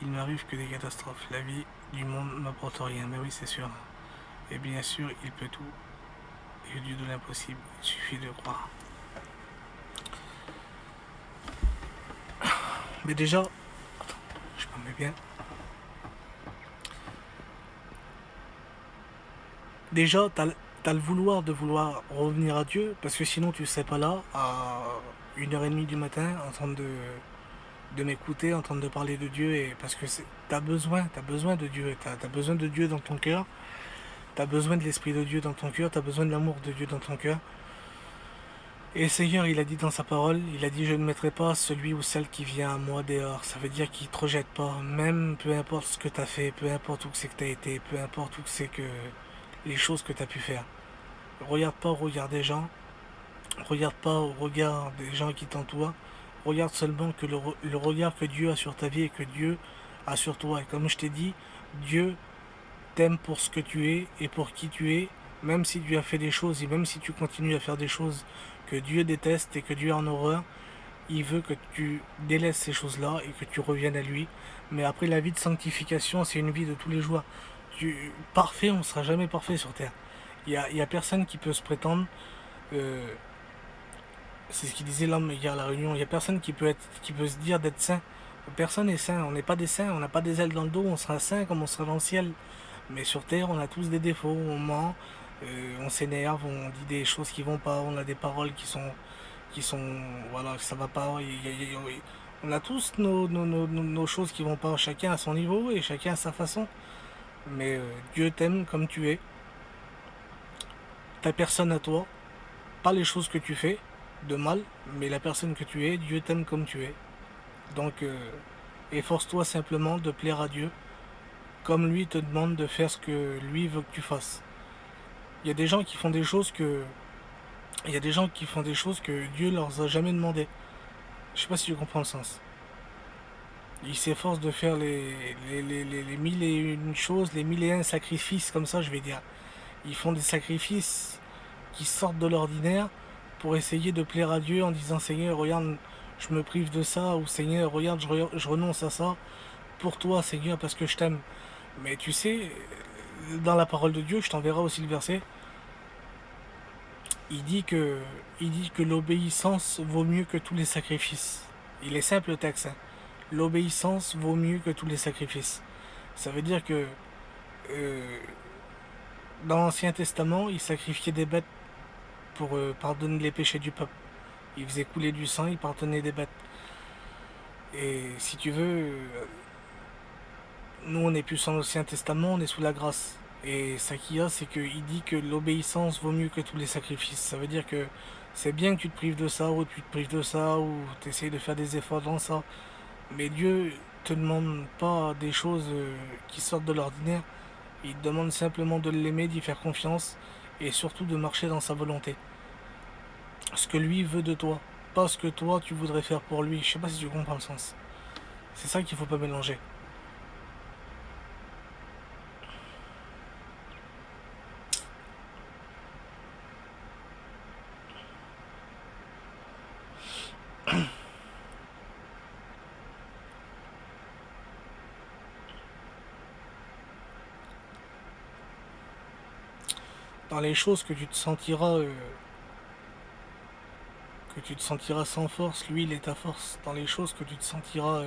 il m'arrive que des catastrophes. La vie du monde n'apporte rien. Mais oui, c'est sûr. Et bien sûr, il peut tout. Et Dieu de l'impossible. Il suffit de croire. Mais déjà, attends, je me mets bien. Déjà, t'as le vouloir de vouloir revenir à Dieu, parce que sinon tu serais pas là à 1h30 du matin en train de m'écouter, en train de parler de Dieu, et parce que t'as besoin de Dieu, t'as besoin de Dieu dans ton cœur, t'as besoin de l'Esprit de Dieu dans ton cœur, t'as besoin de l'amour de Dieu dans ton cœur. Et le Seigneur, il a dit dans sa parole, il a dit, je ne mettrai pas celui ou celle qui vient à moi dehors. Ça veut dire qu'il ne te rejette pas, même peu importe ce que tu as fait, peu importe où c'est que tu as été, peu importe où c'est que les choses que tu as pu faire. Regarde pas au regard des gens, regarde pas au regard des gens qui t'entourent, regarde seulement que le regard que Dieu a sur ta vie et que Dieu a sur toi. Et comme je t'ai dit, Dieu t'aime pour ce que tu es et pour qui tu es, même si tu as fait des choses et même si tu continues à faire des choses que Dieu déteste et que Dieu a en horreur, il veut que tu délaisses ces choses-là et que tu reviennes à lui. Mais après, la vie de sanctification, c'est une vie de tous les jours. Parfait, on ne sera jamais parfait sur Terre. Il y a personne qui peut se prétendre. euh, c'est ce qu'il disait l'homme hier à la réunion. Il n'y a personne qui peut se dire d'être saint. Personne n'est saint. On n'est pas des saints. On n'a pas des ailes dans le dos. On sera saint comme on sera dans le ciel. Mais sur Terre, on a tous des défauts. On ment, on s'énerve, on dit des choses qui vont pas. On a des paroles qui sont, voilà, ça va pas. On a tous nos choses qui vont pas. Chacun à son niveau et chacun à sa façon. Mais Dieu t'aime comme tu es. Ta personne à toi. Pas les choses que tu fais de mal, mais la personne que tu es, Dieu t'aime comme tu es. Donc, efforce-toi simplement de plaire à Dieu, comme lui te demande de faire ce que lui veut que tu fasses. Il y a des gens qui font des choses que, il y a des gens qui font des choses que Dieu leur a jamais demandé. Je sais pas si tu comprends le sens. Ils s'efforcent de faire les mille et une choses, les mille et un sacrifices, comme ça, je vais dire. Ils font des sacrifices qui sortent de l'ordinaire pour essayer de plaire à Dieu en disant Seigneur, regarde, je me prive de ça, ou Seigneur, regarde, je renonce à ça pour toi, Seigneur, parce que je t'aime. Mais tu sais, dans la parole de Dieu, je t'enverrai aussi le verset, il dit que, il dit que l'obéissance vaut mieux que tous les sacrifices. Il est simple le texte, hein. L'obéissance vaut mieux que tous les sacrifices. Ça veut dire que euh, dans l'Ancien Testament, il sacrifiait des bêtes pour pardonner les péchés du peuple. Il faisait couler du sang, il pardonnait des bêtes. Et si tu veux, nous on n'est plus sans l'Ancien Testament, on est sous la grâce. Et ça qu'il y a, c'est qu'il dit que l'obéissance vaut mieux que tous les sacrifices. Ça veut dire que c'est bien que tu te prives de ça, ou tu te prives de ça, ou tu essayes de faire des efforts dans ça. Mais Dieu te demande pas des choses qui sortent de l'ordinaire. Il te demande simplement de l'aimer, d'y faire confiance, et surtout de marcher dans sa volonté. Ce que lui veut de toi, pas ce que toi tu voudrais faire pour lui. Je sais pas si tu comprends le sens. C'est ça qu'il faut pas mélanger. Dans les choses que tu te sentiras sans force, lui il est ta force. Dans les choses que tu te sentiras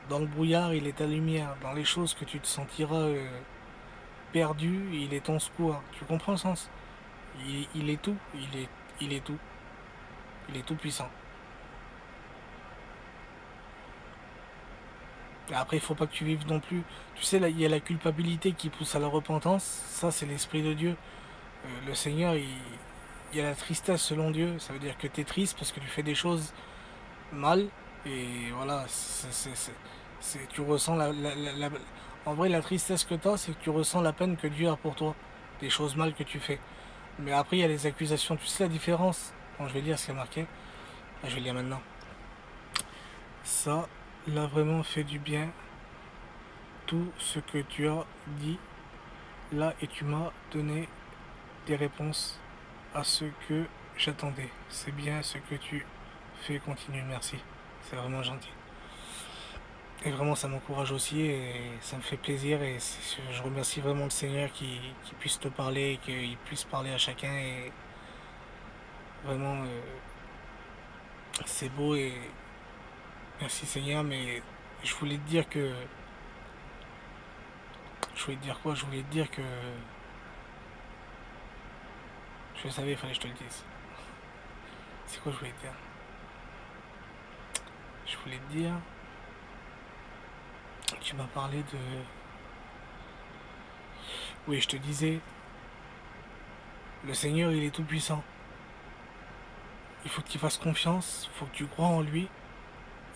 dans le brouillard, il est ta lumière. Dans les choses que tu te sentiras perdu, il est ton secours. Tu comprends le sens? Il est tout, il est tout, il est tout puissant. Et après, il faut pas que tu vives non plus. Tu sais, là, il y a la culpabilité qui pousse à la repentance. Ça, c'est l'Esprit de Dieu. Le Seigneur, il y a la tristesse selon Dieu. Ça veut dire que tu es triste parce que tu fais des choses mal. Et voilà, tu ressens en vrai, la tristesse que tu as, c'est que tu ressens la peine que Dieu a pour toi. Des choses mal que tu fais. Mais après, il y a les accusations. Tu sais la différence? Bon, je vais lire ce qui est marqué. Je vais lire maintenant. Ça l'a vraiment fait du bien, tout ce que tu as dit là, et tu m'as donné des réponses à ce que j'attendais. C'est bien ce que tu fais, continue, merci. C'est vraiment gentil. Et vraiment, ça m'encourage aussi et ça me fait plaisir. Et je remercie vraiment le Seigneur qui puisse te parler et qu'il puisse parler à chacun. Et vraiment, c'est beau et merci Seigneur. Mais je voulais te dire que. Je voulais te dire quoi? Je voulais te dire que. Je savais, il fallait que je te le dise. C'est quoi je voulais te dire? Je voulais te dire. Tu m'as parlé de. Oui, je te disais. Le Seigneur, il est tout puissant. Il faut que tu fasses confiance. Il faut que tu crois en lui.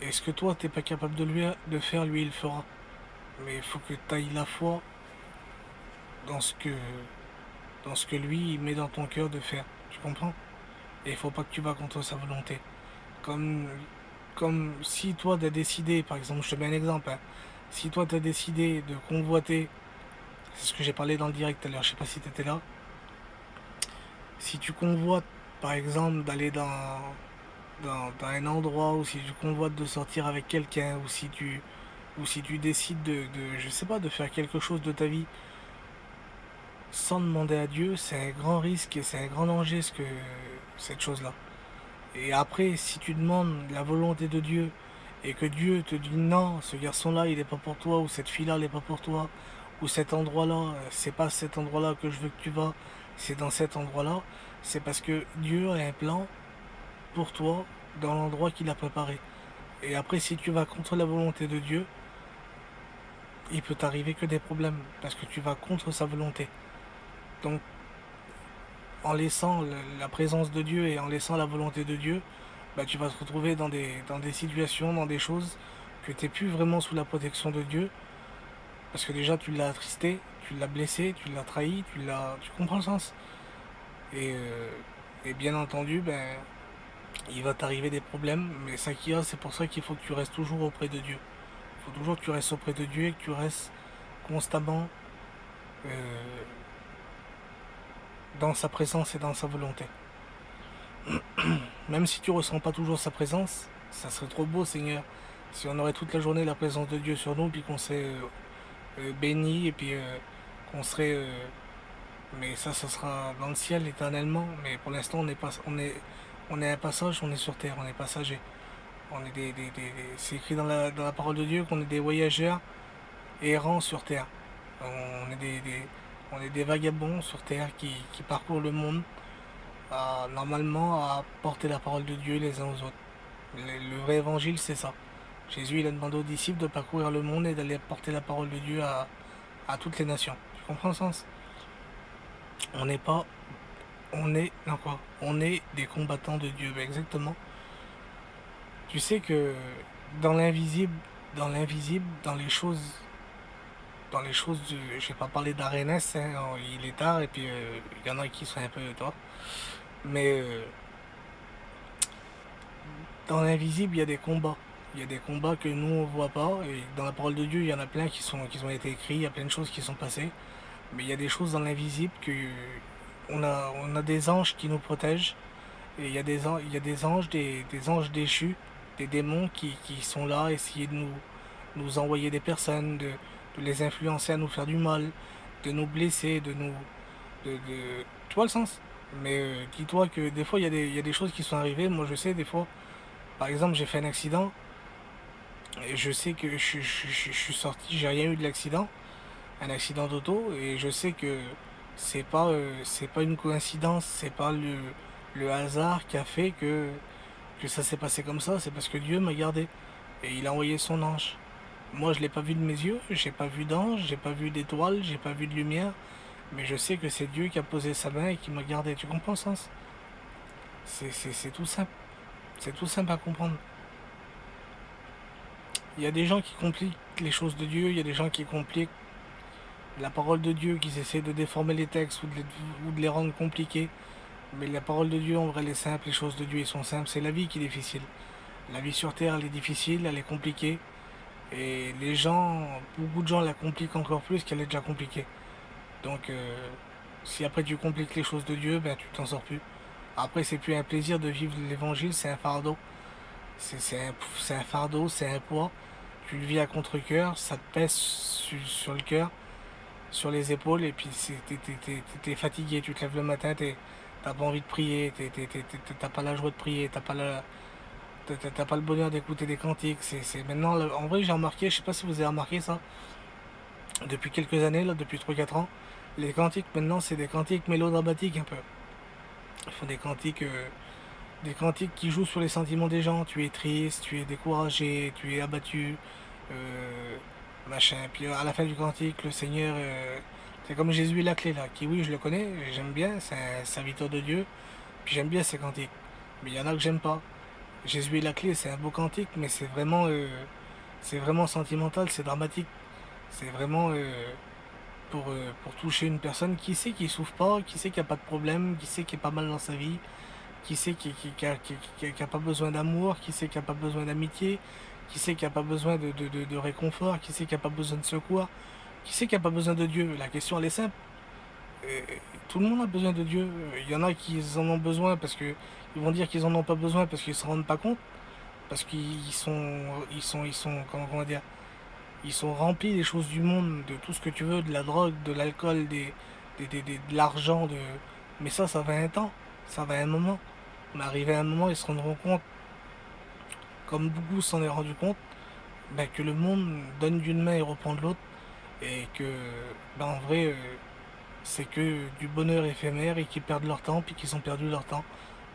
Et ce que toi, t'es pas capable de faire, lui, il le fera. Mais il faut que tu ailles la foi dans ce que lui, il met dans ton cœur de faire. Tu comprends? Et il faut pas que tu vas contre sa volonté. Comme, comme si toi, t'as décidé, par exemple, je te mets un exemple, hein. Si toi, t'as décidé de convoiter, c'est ce que j'ai parlé dans le direct tout à l'heure, je sais pas si t'étais là. Si tu convoites, par exemple, d'aller dans un endroit, ou si tu convoites de sortir avec quelqu'un, ou si tu décides je sais pas, de faire quelque chose de ta vie sans demander à Dieu, c'est un grand risque et c'est un grand danger cette chose-là. Et après, si tu demandes la volonté de Dieu et que Dieu te dit non, ce garçon-là, il n'est pas pour toi, ou cette fille-là, elle n'est pas pour toi, ou cet endroit-là, c'est pas cet endroit-là que je veux que tu vas, c'est dans cet endroit-là, c'est parce que Dieu a un plan pour toi dans l'endroit qu'il a préparé. Et après, si tu vas contre la volonté de Dieu, il peut t'arriver que des problèmes parce que tu vas contre sa volonté. Donc, en laissant la présence de Dieu et en laissant la volonté de Dieu, bah, tu vas te retrouver dans des situations, dans des choses que tu n'es plus vraiment sous la protection de Dieu parce que déjà tu l'as attristé, tu l'as blessé, tu l'as trahi, tu comprends le sens. Et, euh, et bien entendu, ben, il va t'arriver des problèmes, mais ça qu'il y a, c'est pour ça qu'il faut que tu restes toujours auprès de Dieu. Il faut toujours que tu restes auprès de Dieu et que tu restes constamment euh, dans sa présence et dans sa volonté. Même si tu ressens pas toujours sa présence, ça serait trop beau, Seigneur, si on aurait toute la journée la présence de Dieu sur nous, puis qu'on serait béni, et puis qu'on serait... mais ça sera dans le ciel éternellement. Mais pour l'instant, on est un passage, on est sur terre, on est passager. On est c'est écrit dans la parole de Dieu qu'on est des voyageurs errants sur terre. On est on est des vagabonds sur terre qui parcourent le monde normalement à porter la parole de Dieu les uns aux autres. Le vrai évangile, c'est ça. Jésus, il a demandé aux disciples de parcourir le monde et d'aller porter la parole de Dieu à toutes les nations. Tu comprends le sens? On n'est pas... On est... Non quoi? On est des combattants de Dieu. Ben exactement. Tu sais que dans l'invisible, dans les choses, je vais pas parler d'Arénès, hein, il est tard et puis il y en a qui sont un peu tard, mais dans l'invisible, il y a des combats. Il y a des combats que nous on voit pas. Et dans la parole de Dieu, il y en a plein qui ont été écrits. Il y a plein de choses qui sont passées. Mais il y a des choses dans l'invisible que on a des anges qui nous protègent. Et il y a des anges, des anges déchus, des démons qui sont là, essayer de nous envoyer des personnes, de les influencer à nous faire du mal, de nous blesser, tu vois le sens? Mais dis-toi que des fois, il y a des choses qui sont arrivées. Moi, je sais, des fois, par exemple, j'ai fait un accident. Et je sais que je suis sorti, j'ai rien eu de l'accident, un accident d'auto, et je sais que c'est pas une coïncidence, c'est pas le hasard qui a fait que ça s'est passé comme ça, c'est parce que Dieu m'a gardé. Et il a envoyé son ange. Moi, je l'ai pas vu de mes yeux, j'ai pas vu d'ange, j'ai pas vu d'étoile, j'ai pas vu de lumière, mais je sais que c'est Dieu qui a posé sa main et qui m'a gardé. Tu comprends le sens? C'est tout simple. C'est tout simple à comprendre. Il y a des gens qui compliquent les choses de Dieu, il y a des gens qui compliquent la parole de Dieu, qui essaient de déformer les textes ou de les rendre compliqués. Mais la parole de Dieu, en vrai, elle est simple, les choses de Dieu, elles sont simples. C'est la vie qui est difficile. La vie sur Terre, elle est difficile, elle est compliquée. Et les gens, beaucoup de gens la compliquent encore plus qu'elle est déjà compliquée. Donc, si après tu compliques les choses de Dieu, ben tu t'en sors plus. Après, c'est plus un plaisir de vivre l'évangile, c'est un fardeau. C'est un fardeau, c'est un poids. Tu le vis à contre-cœur, ça te pèse sur le cœur, sur les épaules, et puis t'es fatigué, tu te lèves le matin, t'as pas envie de prier, t'as pas la joie de prier, t'as pas le bonheur d'écouter des cantiques. Maintenant, en vrai, j'ai remarqué, je sais pas si vous avez remarqué ça, depuis quelques années, là, depuis 3 4 ans, les cantiques maintenant, c'est des cantiques mélodramatiques un peu. Ils font des cantiques qui jouent sur les sentiments des gens. Tu es triste, tu es découragé, tu es abattu, euh, machin. Puis à la fin du cantique, le Seigneur, c'est comme Jésus et la clé là, qui oui, je le connais, j'aime bien, c'est un serviteur de Dieu, puis j'aime bien ces cantiques. Mais il y en a que j'aime pas. Jésus et la clé, c'est un beau cantique, mais c'est vraiment sentimental, c'est dramatique. C'est vraiment pour toucher une personne qui sait qu'il souffre pas, qui sait qu'il n'y a pas de problème, qui sait qu'il est pas mal dans sa vie, qui sait qu'il a pas besoin d'amour, qui sait qu'il n'a pas besoin d'amitié, qui sait qu'il n'a pas besoin de réconfort, qui sait qu'il n'a pas besoin de secours, qui sait qu'il n'a pas besoin de Dieu. La question, elle est simple. Et tout le monde a besoin de Dieu. Il y en a qui en ont besoin parce que ils vont dire qu'ils en ont pas besoin parce qu'ils se rendent pas compte, parce qu'ils sont, comment on va dire, ils sont remplis des choses du monde, de tout ce que tu veux, de la drogue, de l'alcool, de l'argent, mais ça va un temps, ça va un moment. On est arrivé à un moment, ils se rendront compte, comme beaucoup s'en est rendu compte, ben, que le monde donne d'une main et reprend de l'autre, et que, ben, en vrai, c'est que du bonheur éphémère et qu'ils perdent leur temps, puis qu'ils ont perdu leur temps.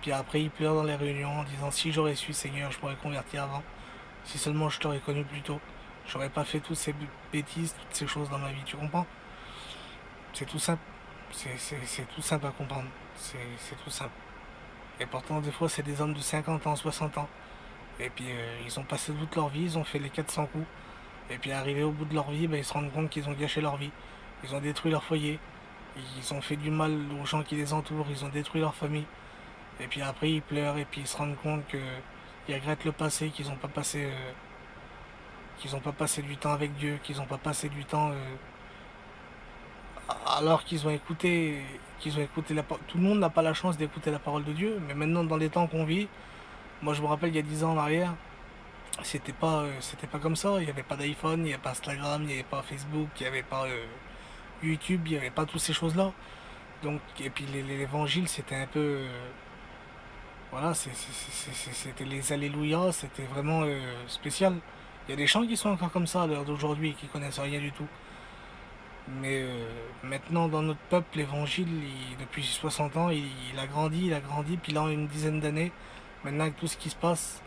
Puis après, ils pleurent dans les réunions en disant si j'aurais su, Seigneur, je pourrais convertir avant. Si seulement je t'aurais connu plus tôt, j'aurais pas fait toutes ces bêtises, toutes ces choses dans ma vie, tu comprends? C'est tout simple. C'est tout simple à comprendre. C'est tout simple. Et pourtant, des fois, c'est des hommes de 50 ans, 60 ans. Et puis, ils ont passé toute leur vie, ils ont fait les 400 coups. Et puis, arrivés au bout de leur vie, ben, ils se rendent compte qu'ils ont gâché leur vie. Ils ont détruit leur foyer. Ils ont fait du mal aux gens qui les entourent. Ils ont détruit leur famille. Et puis après, ils pleurent et puis ils se rendent compte qu'ils regrettent le passé, qu'ils n'ont pas passé du temps avec Dieu, qu'ils n'ont pas passé du temps alors qu'ils ont écouté tout le monde n'a pas la chance d'écouter la parole de Dieu, mais maintenant dans les temps qu'on vit, moi je me rappelle il y a 10 ans en arrière, c'était pas comme ça, il n'y avait pas d'iPhone, il n'y avait pas Instagram, il n'y avait pas Facebook, il n'y avait pas YouTube, il n'y avait pas toutes ces choses-là. Donc, et puis l'évangile c'était un peu, voilà, c'était les Alléluia, c'était vraiment spécial. Il y a des gens qui sont encore comme ça à l'heure d'aujourd'hui et qui connaissent rien du tout. Mais maintenant, dans notre peuple, l'évangile, depuis 60 ans, il a grandi, puis là, en une dizaine d'années, maintenant, avec tout ce qui se passe,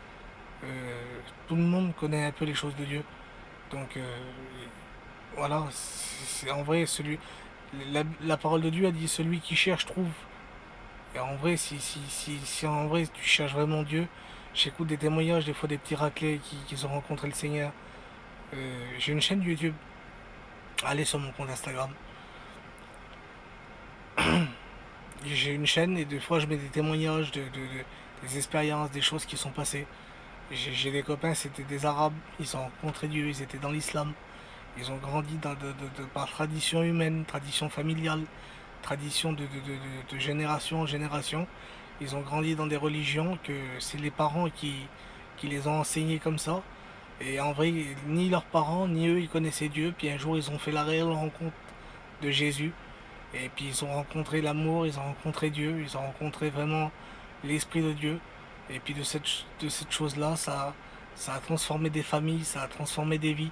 tout le monde connaît un peu les choses de Dieu. Donc, voilà, c'est en vrai, la parole de Dieu a dit celui qui cherche trouve. Et en vrai, si en vrai tu cherches vraiment Dieu, j'écoute des témoignages, des fois des petits raclés qui ont rencontré le Seigneur. J'ai une chaîne YouTube, allez sur mon compte Instagram. J'ai une chaîne et des fois je mets des témoignages des expériences, des choses qui sont passées. J'ai des copains, c'était des Arabes, ils ont rencontré Dieu, ils étaient dans l'islam. Ils ont grandi par tradition humaine, tradition familiale, tradition de génération en génération. Ils ont grandi dans des religions que c'est les parents qui les ont enseignés comme ça. Et en vrai, ni leurs parents, ni eux, ils connaissaient Dieu. Puis un jour, ils ont fait la réelle rencontre de Jésus. Et puis ils ont rencontré l'amour, ils ont rencontré Dieu, ils ont rencontré vraiment l'Esprit de Dieu. Et puis de cette chose-là, ça a transformé des familles, ça a transformé des vies.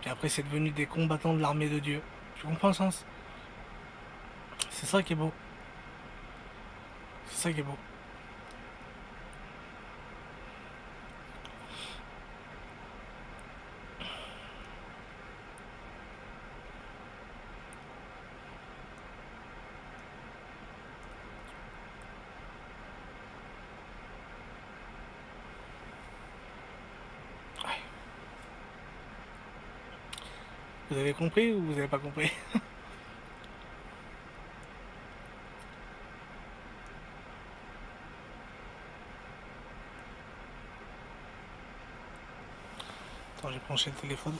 Puis après, c'est devenu des combattants de l'armée de Dieu. Tu comprends le sens? C'est ça qui est beau. C'est ça qui est beau. Vous avez compris ou vous n'avez pas compris? Attends, j'ai branché le téléphone.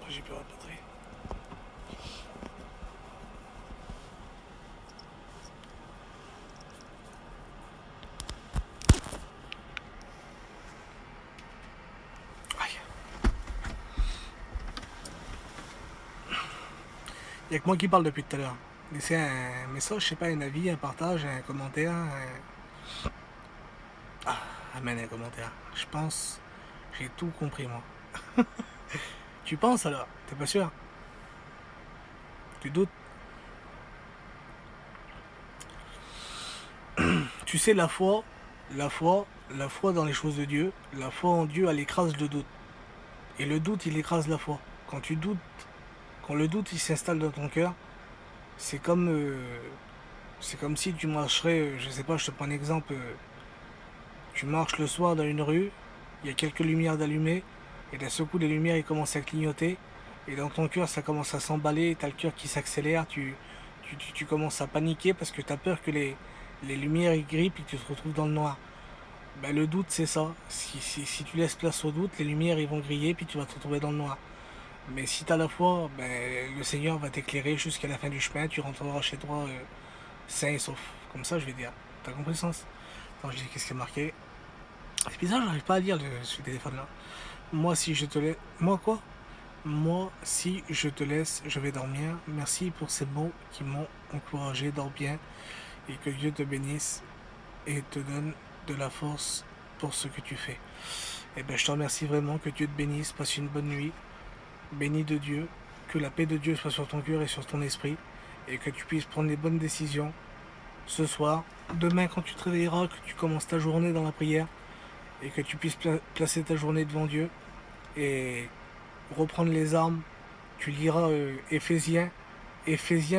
J'ai plus la batterie. Aïe. Il n'y a que moi qui parle depuis tout à l'heure. Laissez un message, je sais pas, un avis, un partage, un commentaire. Amène un commentaire. Je pense, j'ai tout compris moi. Tu penses alors? T'es pas sûr? Tu doutes? Tu sais, la foi dans les choses de Dieu, la foi en Dieu, elle écrase le doute. Et le doute, il écrase la foi. Quand tu doutes, quand le doute, il s'installe dans ton cœur, c'est comme, c'est comme si tu marcherais, je sais pas, je te prends un exemple, tu marches le soir dans une rue, il y a quelques lumières d'allumées, et d'un seul coup, les lumières, ils commencent à clignoter, et dans ton cœur, ça commence à s'emballer, t'as le cœur qui s'accélère, tu commences à paniquer parce que t'as peur que les lumières, ils grippent et tu te retrouves dans le noir. Ben, le doute, c'est ça. Si tu laisses place au doute, les lumières ils vont griller, puis tu vas te retrouver dans le noir. Mais si tu as la foi, ben, le Seigneur va t'éclairer jusqu'à la fin du chemin, tu rentreras chez toi sain et sauf. Comme ça, je vais dire. T'as compris le sens? Attends, je dis qu'est-ce qui est marqué. C'est bizarre, j'arrive pas à lire ce téléphone-là. Moi, si je te laisse... Moi, quoi? Moi, si je te laisse, je vais dormir. Merci pour ces mots qui m'ont encouragé. Dors bien et que Dieu te bénisse et te donne de la force pour ce que tu fais. Eh bien, je te remercie vraiment, que Dieu te bénisse. Passe une bonne nuit. Bénis de Dieu. Que la paix de Dieu soit sur ton cœur et sur ton esprit. Et que tu puisses prendre les bonnes décisions ce soir. Demain, quand tu te réveilleras, que tu commences ta journée dans la prière. Et que tu puisses placer ta journée devant Dieu. Et reprendre les armes. Tu liras Éphésiens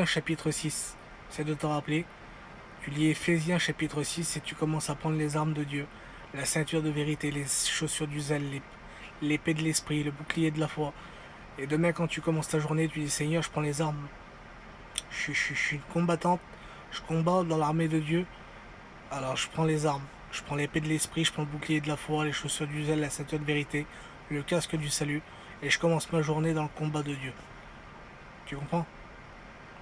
chapitre 6. C'est de te rappeler. Tu lis Éphésiens chapitre 6 et tu commences à prendre les armes de Dieu. La ceinture de vérité, les chaussures du zèle, l'épée de l'esprit, le bouclier de la foi. Et demain, quand tu commences ta journée, tu dis Seigneur, je prends les armes. Je suis une combattante. Je combats dans l'armée de Dieu. Alors je prends les armes. Je prends l'épée de l'esprit, je prends le bouclier de la foi, les chaussures du zèle, la ceinture de vérité, le casque du salut. Et je commence ma journée dans le combat de Dieu. Tu comprends?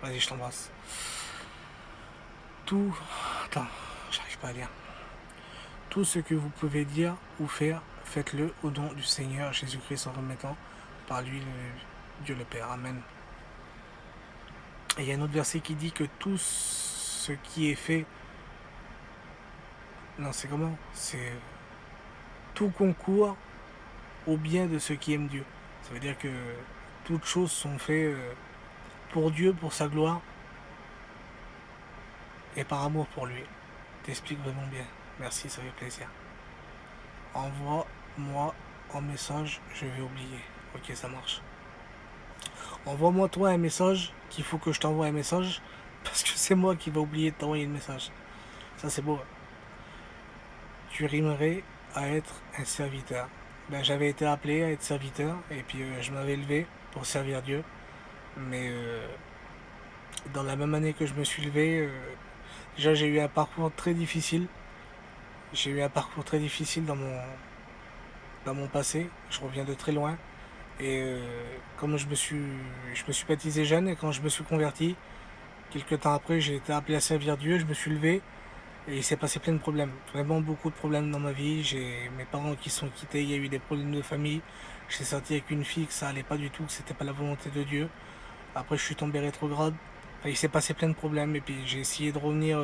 Vas-y, je t'embrasse. Tout... Attends, j'arrive pas à lire. Tout ce que vous pouvez dire ou faire, faites-le au nom du Seigneur Jésus-Christ en remettant par lui Dieu le Père. Amen. Et il y a un autre verset qui dit que tout ce qui est fait... Non, c'est comment? C'est tout concourt au bien de ceux qui aiment Dieu. Ça veut dire que toutes choses sont faites pour Dieu, pour sa gloire et par amour pour lui. T'expliques vraiment bien. Merci, ça fait plaisir. Envoie-moi un message, je vais oublier. Ok, ça marche. Envoie-moi toi un message, qu'il faut que je t'envoie un message, parce que c'est moi qui vais oublier de t'envoyer le message. Ça c'est beau. Tu rimerais à être un serviteur. Ben, j'avais été appelé à être serviteur, et puis je m'avais levé pour servir Dieu. Mais dans la même année que je me suis levé, déjà j'ai eu un parcours très difficile. J'ai eu un parcours très difficile dans mon passé. Je reviens de très loin. Et comme je me suis baptisé jeune et quand je me suis converti, quelques temps après, j'ai été appelé à servir Dieu, je me suis levé et il s'est passé plein de problèmes. Vraiment beaucoup de problèmes dans ma vie. J'ai mes parents qui sont quittés, il y a eu des problèmes de famille. J'étais sorti avec une fille que ça allait pas du tout, que c'était pas la volonté de Dieu. Après, je suis tombé rétrograde. Enfin, il s'est passé plein de problèmes et puis j'ai essayé de revenir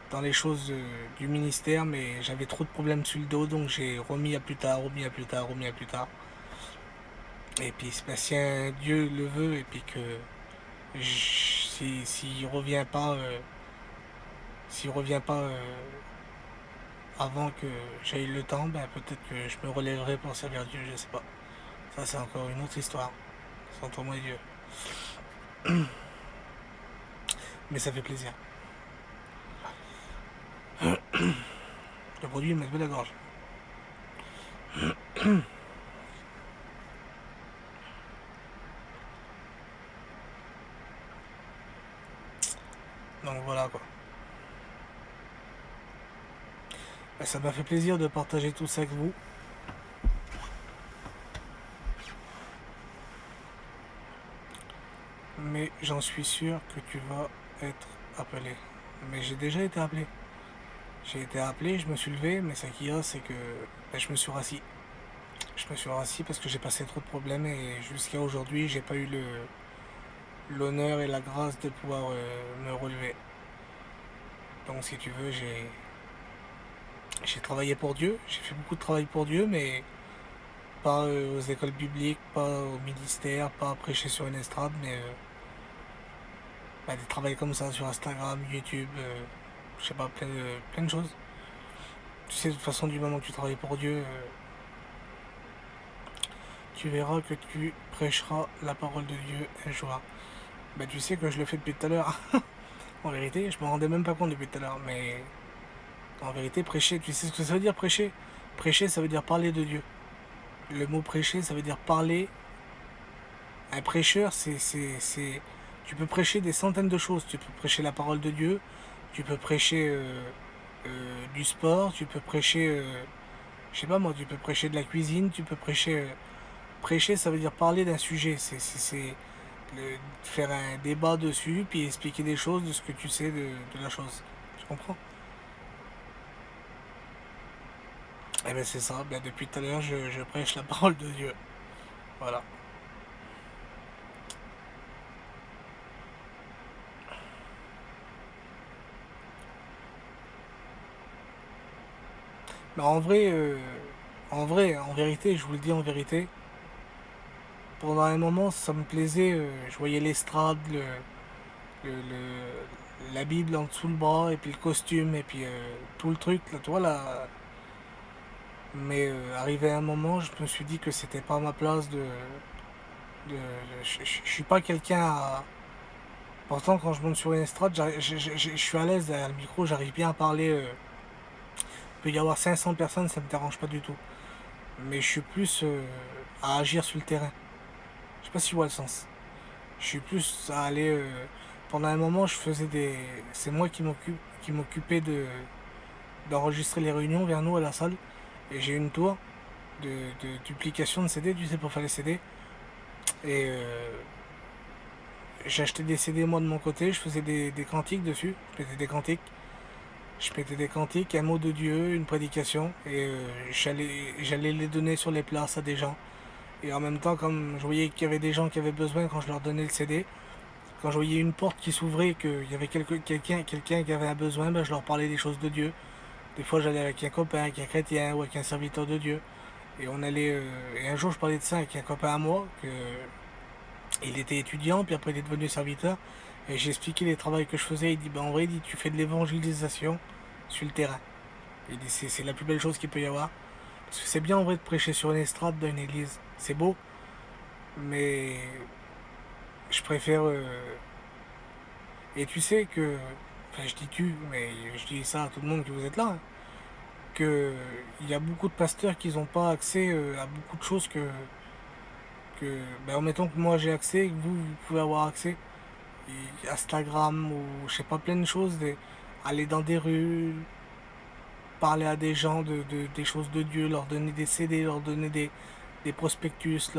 dans les choses du ministère, mais j'avais trop de problèmes sur le dos, donc j'ai remis à plus tard, remis à plus tard, remis à plus tard. Et puis si un Dieu le veut et puis que s'il revient pas avant que j'aille le temps, ben peut-être que je me relèverai pour servir Dieu, je sais pas. Ça c'est encore une autre histoire. C'est entre moi et Dieu. Mais ça fait plaisir. Le produit me met la gorge. Donc voilà quoi. Ben, ça m'a fait plaisir de partager tout ça avec vous. Mais j'en suis sûr que tu vas être appelé. Mais j'ai déjà été appelé. J'ai été appelé, je me suis levé, mais ce qu'il y a, c'est que ben, je me suis rassis. Je me suis rassis parce que j'ai passé trop de problèmes et jusqu'à aujourd'hui, j'ai pas eu l'honneur et la grâce de pouvoir me relever. Donc si tu veux, j'ai travaillé pour Dieu, j'ai fait beaucoup de travail pour Dieu, mais pas aux écoles bibliques, pas au ministère, pas à prêcher sur une estrade, mais des travails comme ça sur Instagram, YouTube, je sais pas, plein de choses. Tu sais, de toute façon, du moment que tu travailles pour Dieu, tu verras que tu prêcheras la parole de Dieu un jour. Ben, tu sais que je le fais depuis tout à l'heure. En vérité, je me rendais même pas compte depuis tout à l'heure, mais en vérité, prêcher, tu sais ce que ça veut dire prêcher? Prêcher, ça veut dire parler de Dieu. Le mot prêcher, ça veut dire parler. Un prêcheur, tu peux prêcher des centaines de choses. Tu peux prêcher la parole de Dieu, tu peux prêcher du sport, tu peux prêcher, je sais pas moi, tu peux prêcher de la cuisine, tu peux prêcher Prêcher, ça veut dire parler d'un sujet. C'est faire un débat dessus, puis expliquer des choses de ce que tu sais de la chose. Tu comprends? Eh ben c'est ça. Ben, depuis tout à l'heure, je prêche la parole de Dieu. Voilà. Mais en vérité, je vous le dis en vérité, pendant un moment, ça me plaisait. Je voyais l'estrade, la Bible en dessous le bras, et puis le costume, et puis tout le truc, là, tu vois, là. Mais arrivé à un moment, je me suis dit que c'était pas ma place je suis pas quelqu'un à. Pourtant, quand je monte sur une estrade, je suis à l'aise derrière le micro, j'arrive bien à parler. Il peut y avoir 500 personnes, ça me dérange pas du tout. Mais je suis plus à agir sur le terrain. Je sais pas si tu vois le sens. Je suis plus à aller. Pendant un moment, je faisais des. C'est moi qui m'occupais d'enregistrer les réunions vers nous à la salle. Et j'ai une tour de duplication de CD, tu sais, pour faire les CD. Et j'achetais des CD moi de mon côté, je faisais des cantiques dessus. Je mettais des cantiques, un mot de Dieu, une prédication. Et j'allais les donner sur les places à des gens. Et en même temps, comme je voyais qu'il y avait des gens qui avaient besoin quand je leur donnais le CD, quand je voyais une porte qui s'ouvrait, qu'il y avait quelqu'un qui avait un besoin, ben je leur parlais des choses de Dieu. Des fois, j'allais avec un copain, avec un chrétien ou avec un serviteur de Dieu. Et on allait. Et un jour, je parlais de ça avec un copain à moi, il était étudiant, puis après, il est devenu serviteur. Et j'ai expliqué les travaux que je faisais. Il dit, ben en vrai, il dit, tu fais de l'évangélisation sur le terrain. Il dit, c'est la plus belle chose qu'il peut y avoir. Parce que c'est bien en vrai de prêcher sur une estrade dans une église. C'est beau, mais je préfère. Et tu sais que. Enfin, je dis tu, mais je dis ça à tout le monde que vous êtes là. Hein, que il y a beaucoup de pasteurs qui n'ont pas accès à beaucoup de choses ben, admettons que moi j'ai accès, que vous pouvez avoir accès. Instagram ou je sais pas, plein de choses. Aller dans des rues, parler à des gens des choses de Dieu, leur donner des CD, leur donner des prospectus,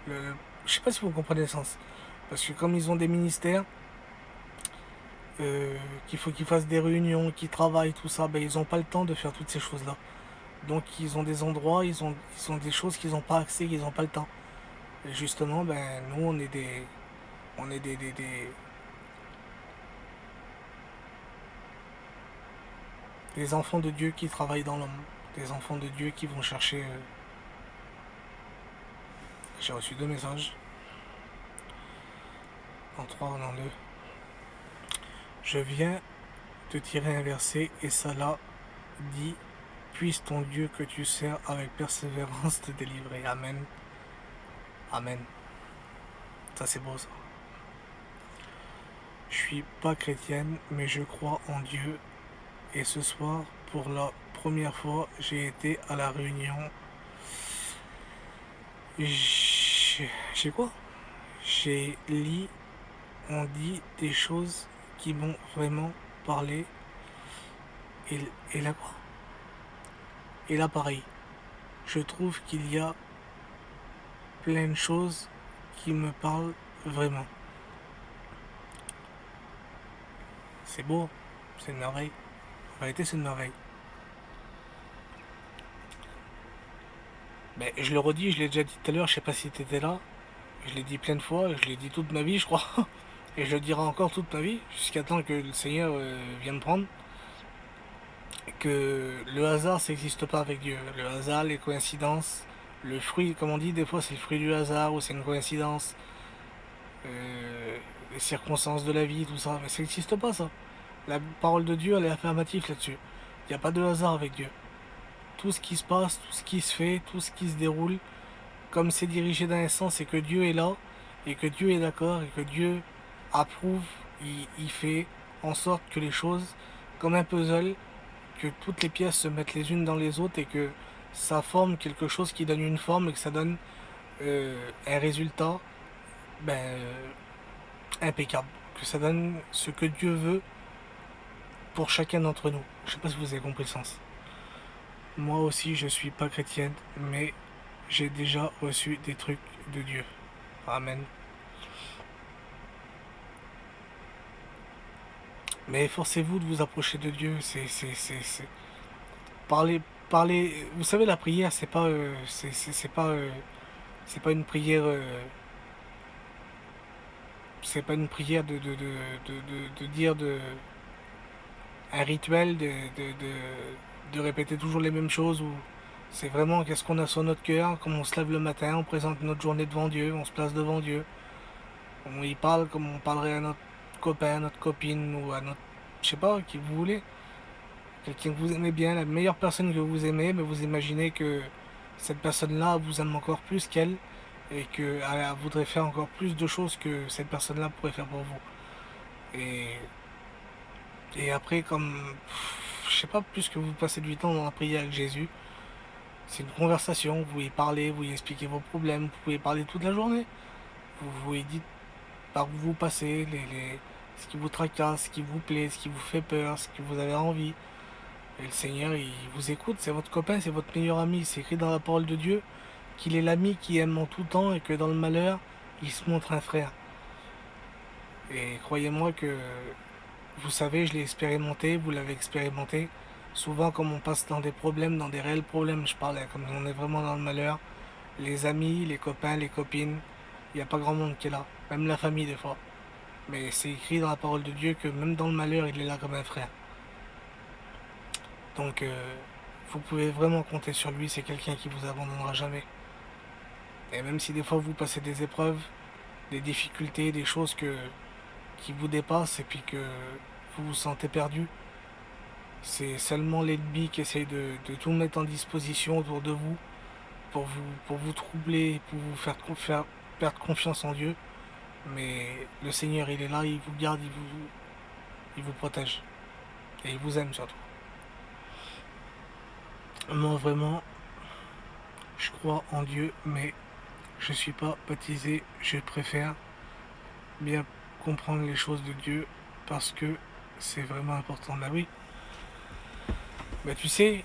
je sais pas si vous comprenez le sens. Parce que comme ils ont des ministères, qu'il faut qu'ils fassent des réunions, qu'ils travaillent, tout ça, ben, ils n'ont pas le temps de faire toutes ces choses-là. Donc ils ont des endroits, ils ont des choses qu'ils n'ont pas accès, qu'ils n'ont pas le temps. Et justement, ben, nous, on est des enfants de Dieu qui travaillent dans l'homme. Des enfants de Dieu qui vont chercher. J'ai reçu 2 messages. En 3, en 2. Je viens te tirer un verset et ça là dit puisse ton Dieu que tu sers avec persévérance te délivrer. Amen. Amen. Ça c'est beau ça. Je suis pas chrétienne mais je crois en Dieu et ce soir pour la première fois j'ai été à la réunion. J'ai quoi? J'ai lu, on dit des choses qui m'ont vraiment parlé. Et là quoi? Et là pareil. Je trouve qu'il y a plein de choses qui me parlent vraiment. C'est beau, c'est une merveille. En réalité, c'est une merveille. Mais je le redis, je l'ai déjà dit tout à l'heure, je sais pas si tu étais là. Je l'ai dit plein de fois, je l'ai dit toute ma vie, je crois. Et je le dirai encore toute ma vie, jusqu'à temps que le Seigneur vienne prendre. Que le hasard, ça n'existe pas avec Dieu. Le hasard, les coïncidences, le fruit, comme on dit, des fois c'est le fruit du hasard ou c'est une coïncidence. Les circonstances de la vie, tout ça. Mais ça n'existe pas ça. La parole de Dieu, elle est affirmative là-dessus. Il n'y a pas de hasard avec Dieu. Tout ce qui se passe, tout ce qui se fait, tout ce qui se déroule, comme c'est dirigé dans un sens, c'est que Dieu est là, et que Dieu est d'accord, et que Dieu approuve, il fait en sorte que les choses, comme un puzzle, que toutes les pièces se mettent les unes dans les autres, et que ça forme quelque chose qui donne une forme, et que ça donne un résultat ben, impeccable. Que ça donne ce que Dieu veut pour chacun d'entre nous. Je sais pas si vous avez compris le sens. Moi aussi, je suis pas chrétienne, mais j'ai déjà reçu des trucs de Dieu. Amen. Mais efforcez-vous de vous approcher de Dieu. Parler, parler. Vous savez, la prière, c'est pas une prière, c'est pas une prière de dire un rituel, de répéter toujours les mêmes choses. Ou c'est vraiment qu'est-ce qu'on a sur notre cœur, comme on se lève le matin, on présente notre journée devant Dieu, on se place devant Dieu, on y parle comme on parlerait à notre copain, notre copine ou à notre, je sais pas, qui vous voulez. Quelqu'un que vous aimez bien, la meilleure personne que vous aimez, mais vous imaginez que cette personne-là vous aime encore plus qu'elle et qu'elle voudrait faire encore plus de choses que cette personne-là pourrait faire pour vous. Et, et après, comme, je sais pas, plus que vous passez du temps dans la prière avec Jésus, c'est une conversation, vous y parlez, vous y expliquez vos problèmes, vous pouvez parler toute la journée. Vous y dites par où vous passez, ce qui vous tracasse, ce qui vous plaît, ce qui vous fait peur, ce que vous avez envie. Et le Seigneur, il vous écoute, c'est votre copain, c'est votre meilleur ami. C'est écrit dans la parole de Dieu qu'il est l'ami qui aime en tout temps et que dans le malheur, il se montre un frère. Et croyez-moi que vous savez, je l'ai expérimenté, vous l'avez expérimenté. Souvent, comme on passe dans des problèmes, dans des réels problèmes, je parlais, comme on est vraiment dans le malheur, les amis, les copains, les copines, il n'y a pas grand monde qui est là, même la famille des fois. Mais c'est écrit dans la parole de Dieu que même dans le malheur, il est là comme un frère. Donc, vous pouvez vraiment compter sur lui, c'est quelqu'un qui vous abandonnera jamais. Et même si des fois vous passez des épreuves, des difficultés, des choses qui vous dépassent et puis que vous vous sentez perdu, c'est seulement l'ennemi qui essaye de tout mettre en disposition autour de vous pour vous troubler, pour vous faire perdre confiance en Dieu. Mais le Seigneur, il est là, il vous garde, il vous protège. Et il vous aime surtout. Moi, vraiment, je crois en Dieu, mais je ne suis pas baptisé. Je préfère bien comprendre les choses de Dieu parce que c'est vraiment important. Bah oui. Bah tu sais,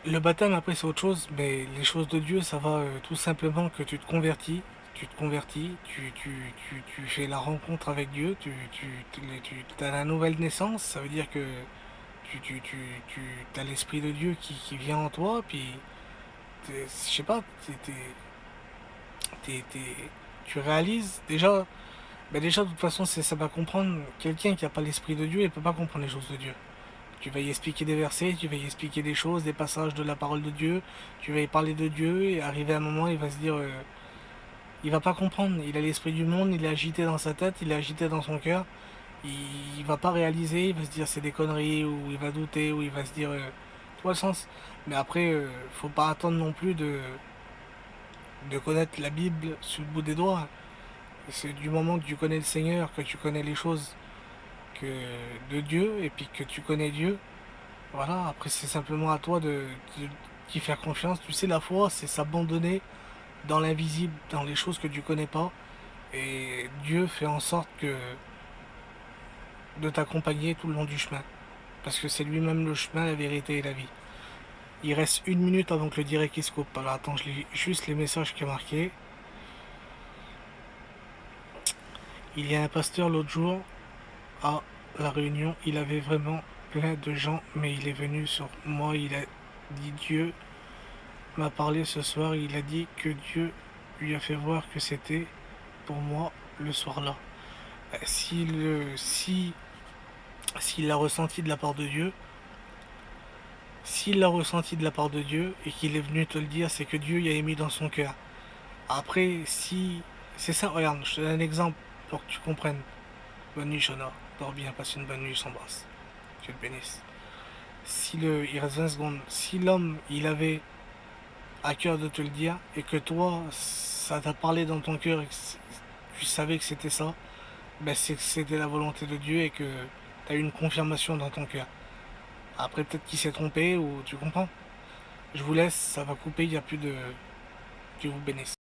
le baptême après c'est autre chose, mais les choses de Dieu, ça va tout simplement que tu te convertis, tu fais la rencontre avec Dieu, tu as la nouvelle naissance, ça veut dire que tu as l'Esprit de Dieu qui vient en toi, puis je sais pas, tu réalises déjà, ben déjà de toute façon ça va comprendre, quelqu'un qui n'a pas l'Esprit de Dieu, il peut pas comprendre les choses de Dieu. Tu vas y expliquer des versets, tu vas y expliquer des choses, des passages de la parole de Dieu, tu vas y parler de Dieu, et arrivé à un moment, il va se dire, il va pas comprendre, il a l'esprit du monde, il est agité dans sa tête, il est agité dans son cœur, il va pas réaliser, il va se dire c'est des conneries, ou il va douter, ou il va se dire, tu vois le sens. Mais après, faut pas attendre non plus de connaître la Bible sur le bout des doigts. C'est du moment que tu connais le Seigneur, que tu connais les choses que de Dieu, et puis que tu connais Dieu, voilà, après c'est simplement à toi d'y faire confiance. Tu sais, la foi, c'est s'abandonner dans l'invisible, dans les choses que tu connais pas. Et Dieu fait en sorte de t'accompagner tout le long du chemin. Parce que c'est lui-même le chemin, la vérité et la vie. Il reste une minute avant que le direct il se coupe. Alors attends, je lis juste les messages qui a marqués. Il y a un pasteur l'autre jour à la réunion, il avait vraiment plein de gens, mais il est venu sur moi, il a dit Dieu m'a parlé ce soir, il a dit que Dieu lui a fait voir que c'était pour moi le soir-là. S'il l'a ressenti de la part de Dieu, s'il l'a ressenti de la part de Dieu et qu'il est venu te le dire, c'est que Dieu y a émis dans son cœur. Après, si c'est ça, regarde, je te donne un exemple pour que tu comprennes. Bonne nuit, Shona. Dors bien, passe une bonne nuit, je s'embrasse. Dieu te bénisse. Il reste 20 secondes. Si l'homme, il avait à cœur de te le dire et que toi, ça t'a parlé dans ton cœur et que tu savais que c'était ça, ben c'est que c'était la volonté de Dieu et que tu as eu une confirmation dans ton cœur. Après, peut-être qu'il s'est trompé ou tu comprends. Je vous laisse, ça va couper, il n'y a plus de... Dieu vous bénisse.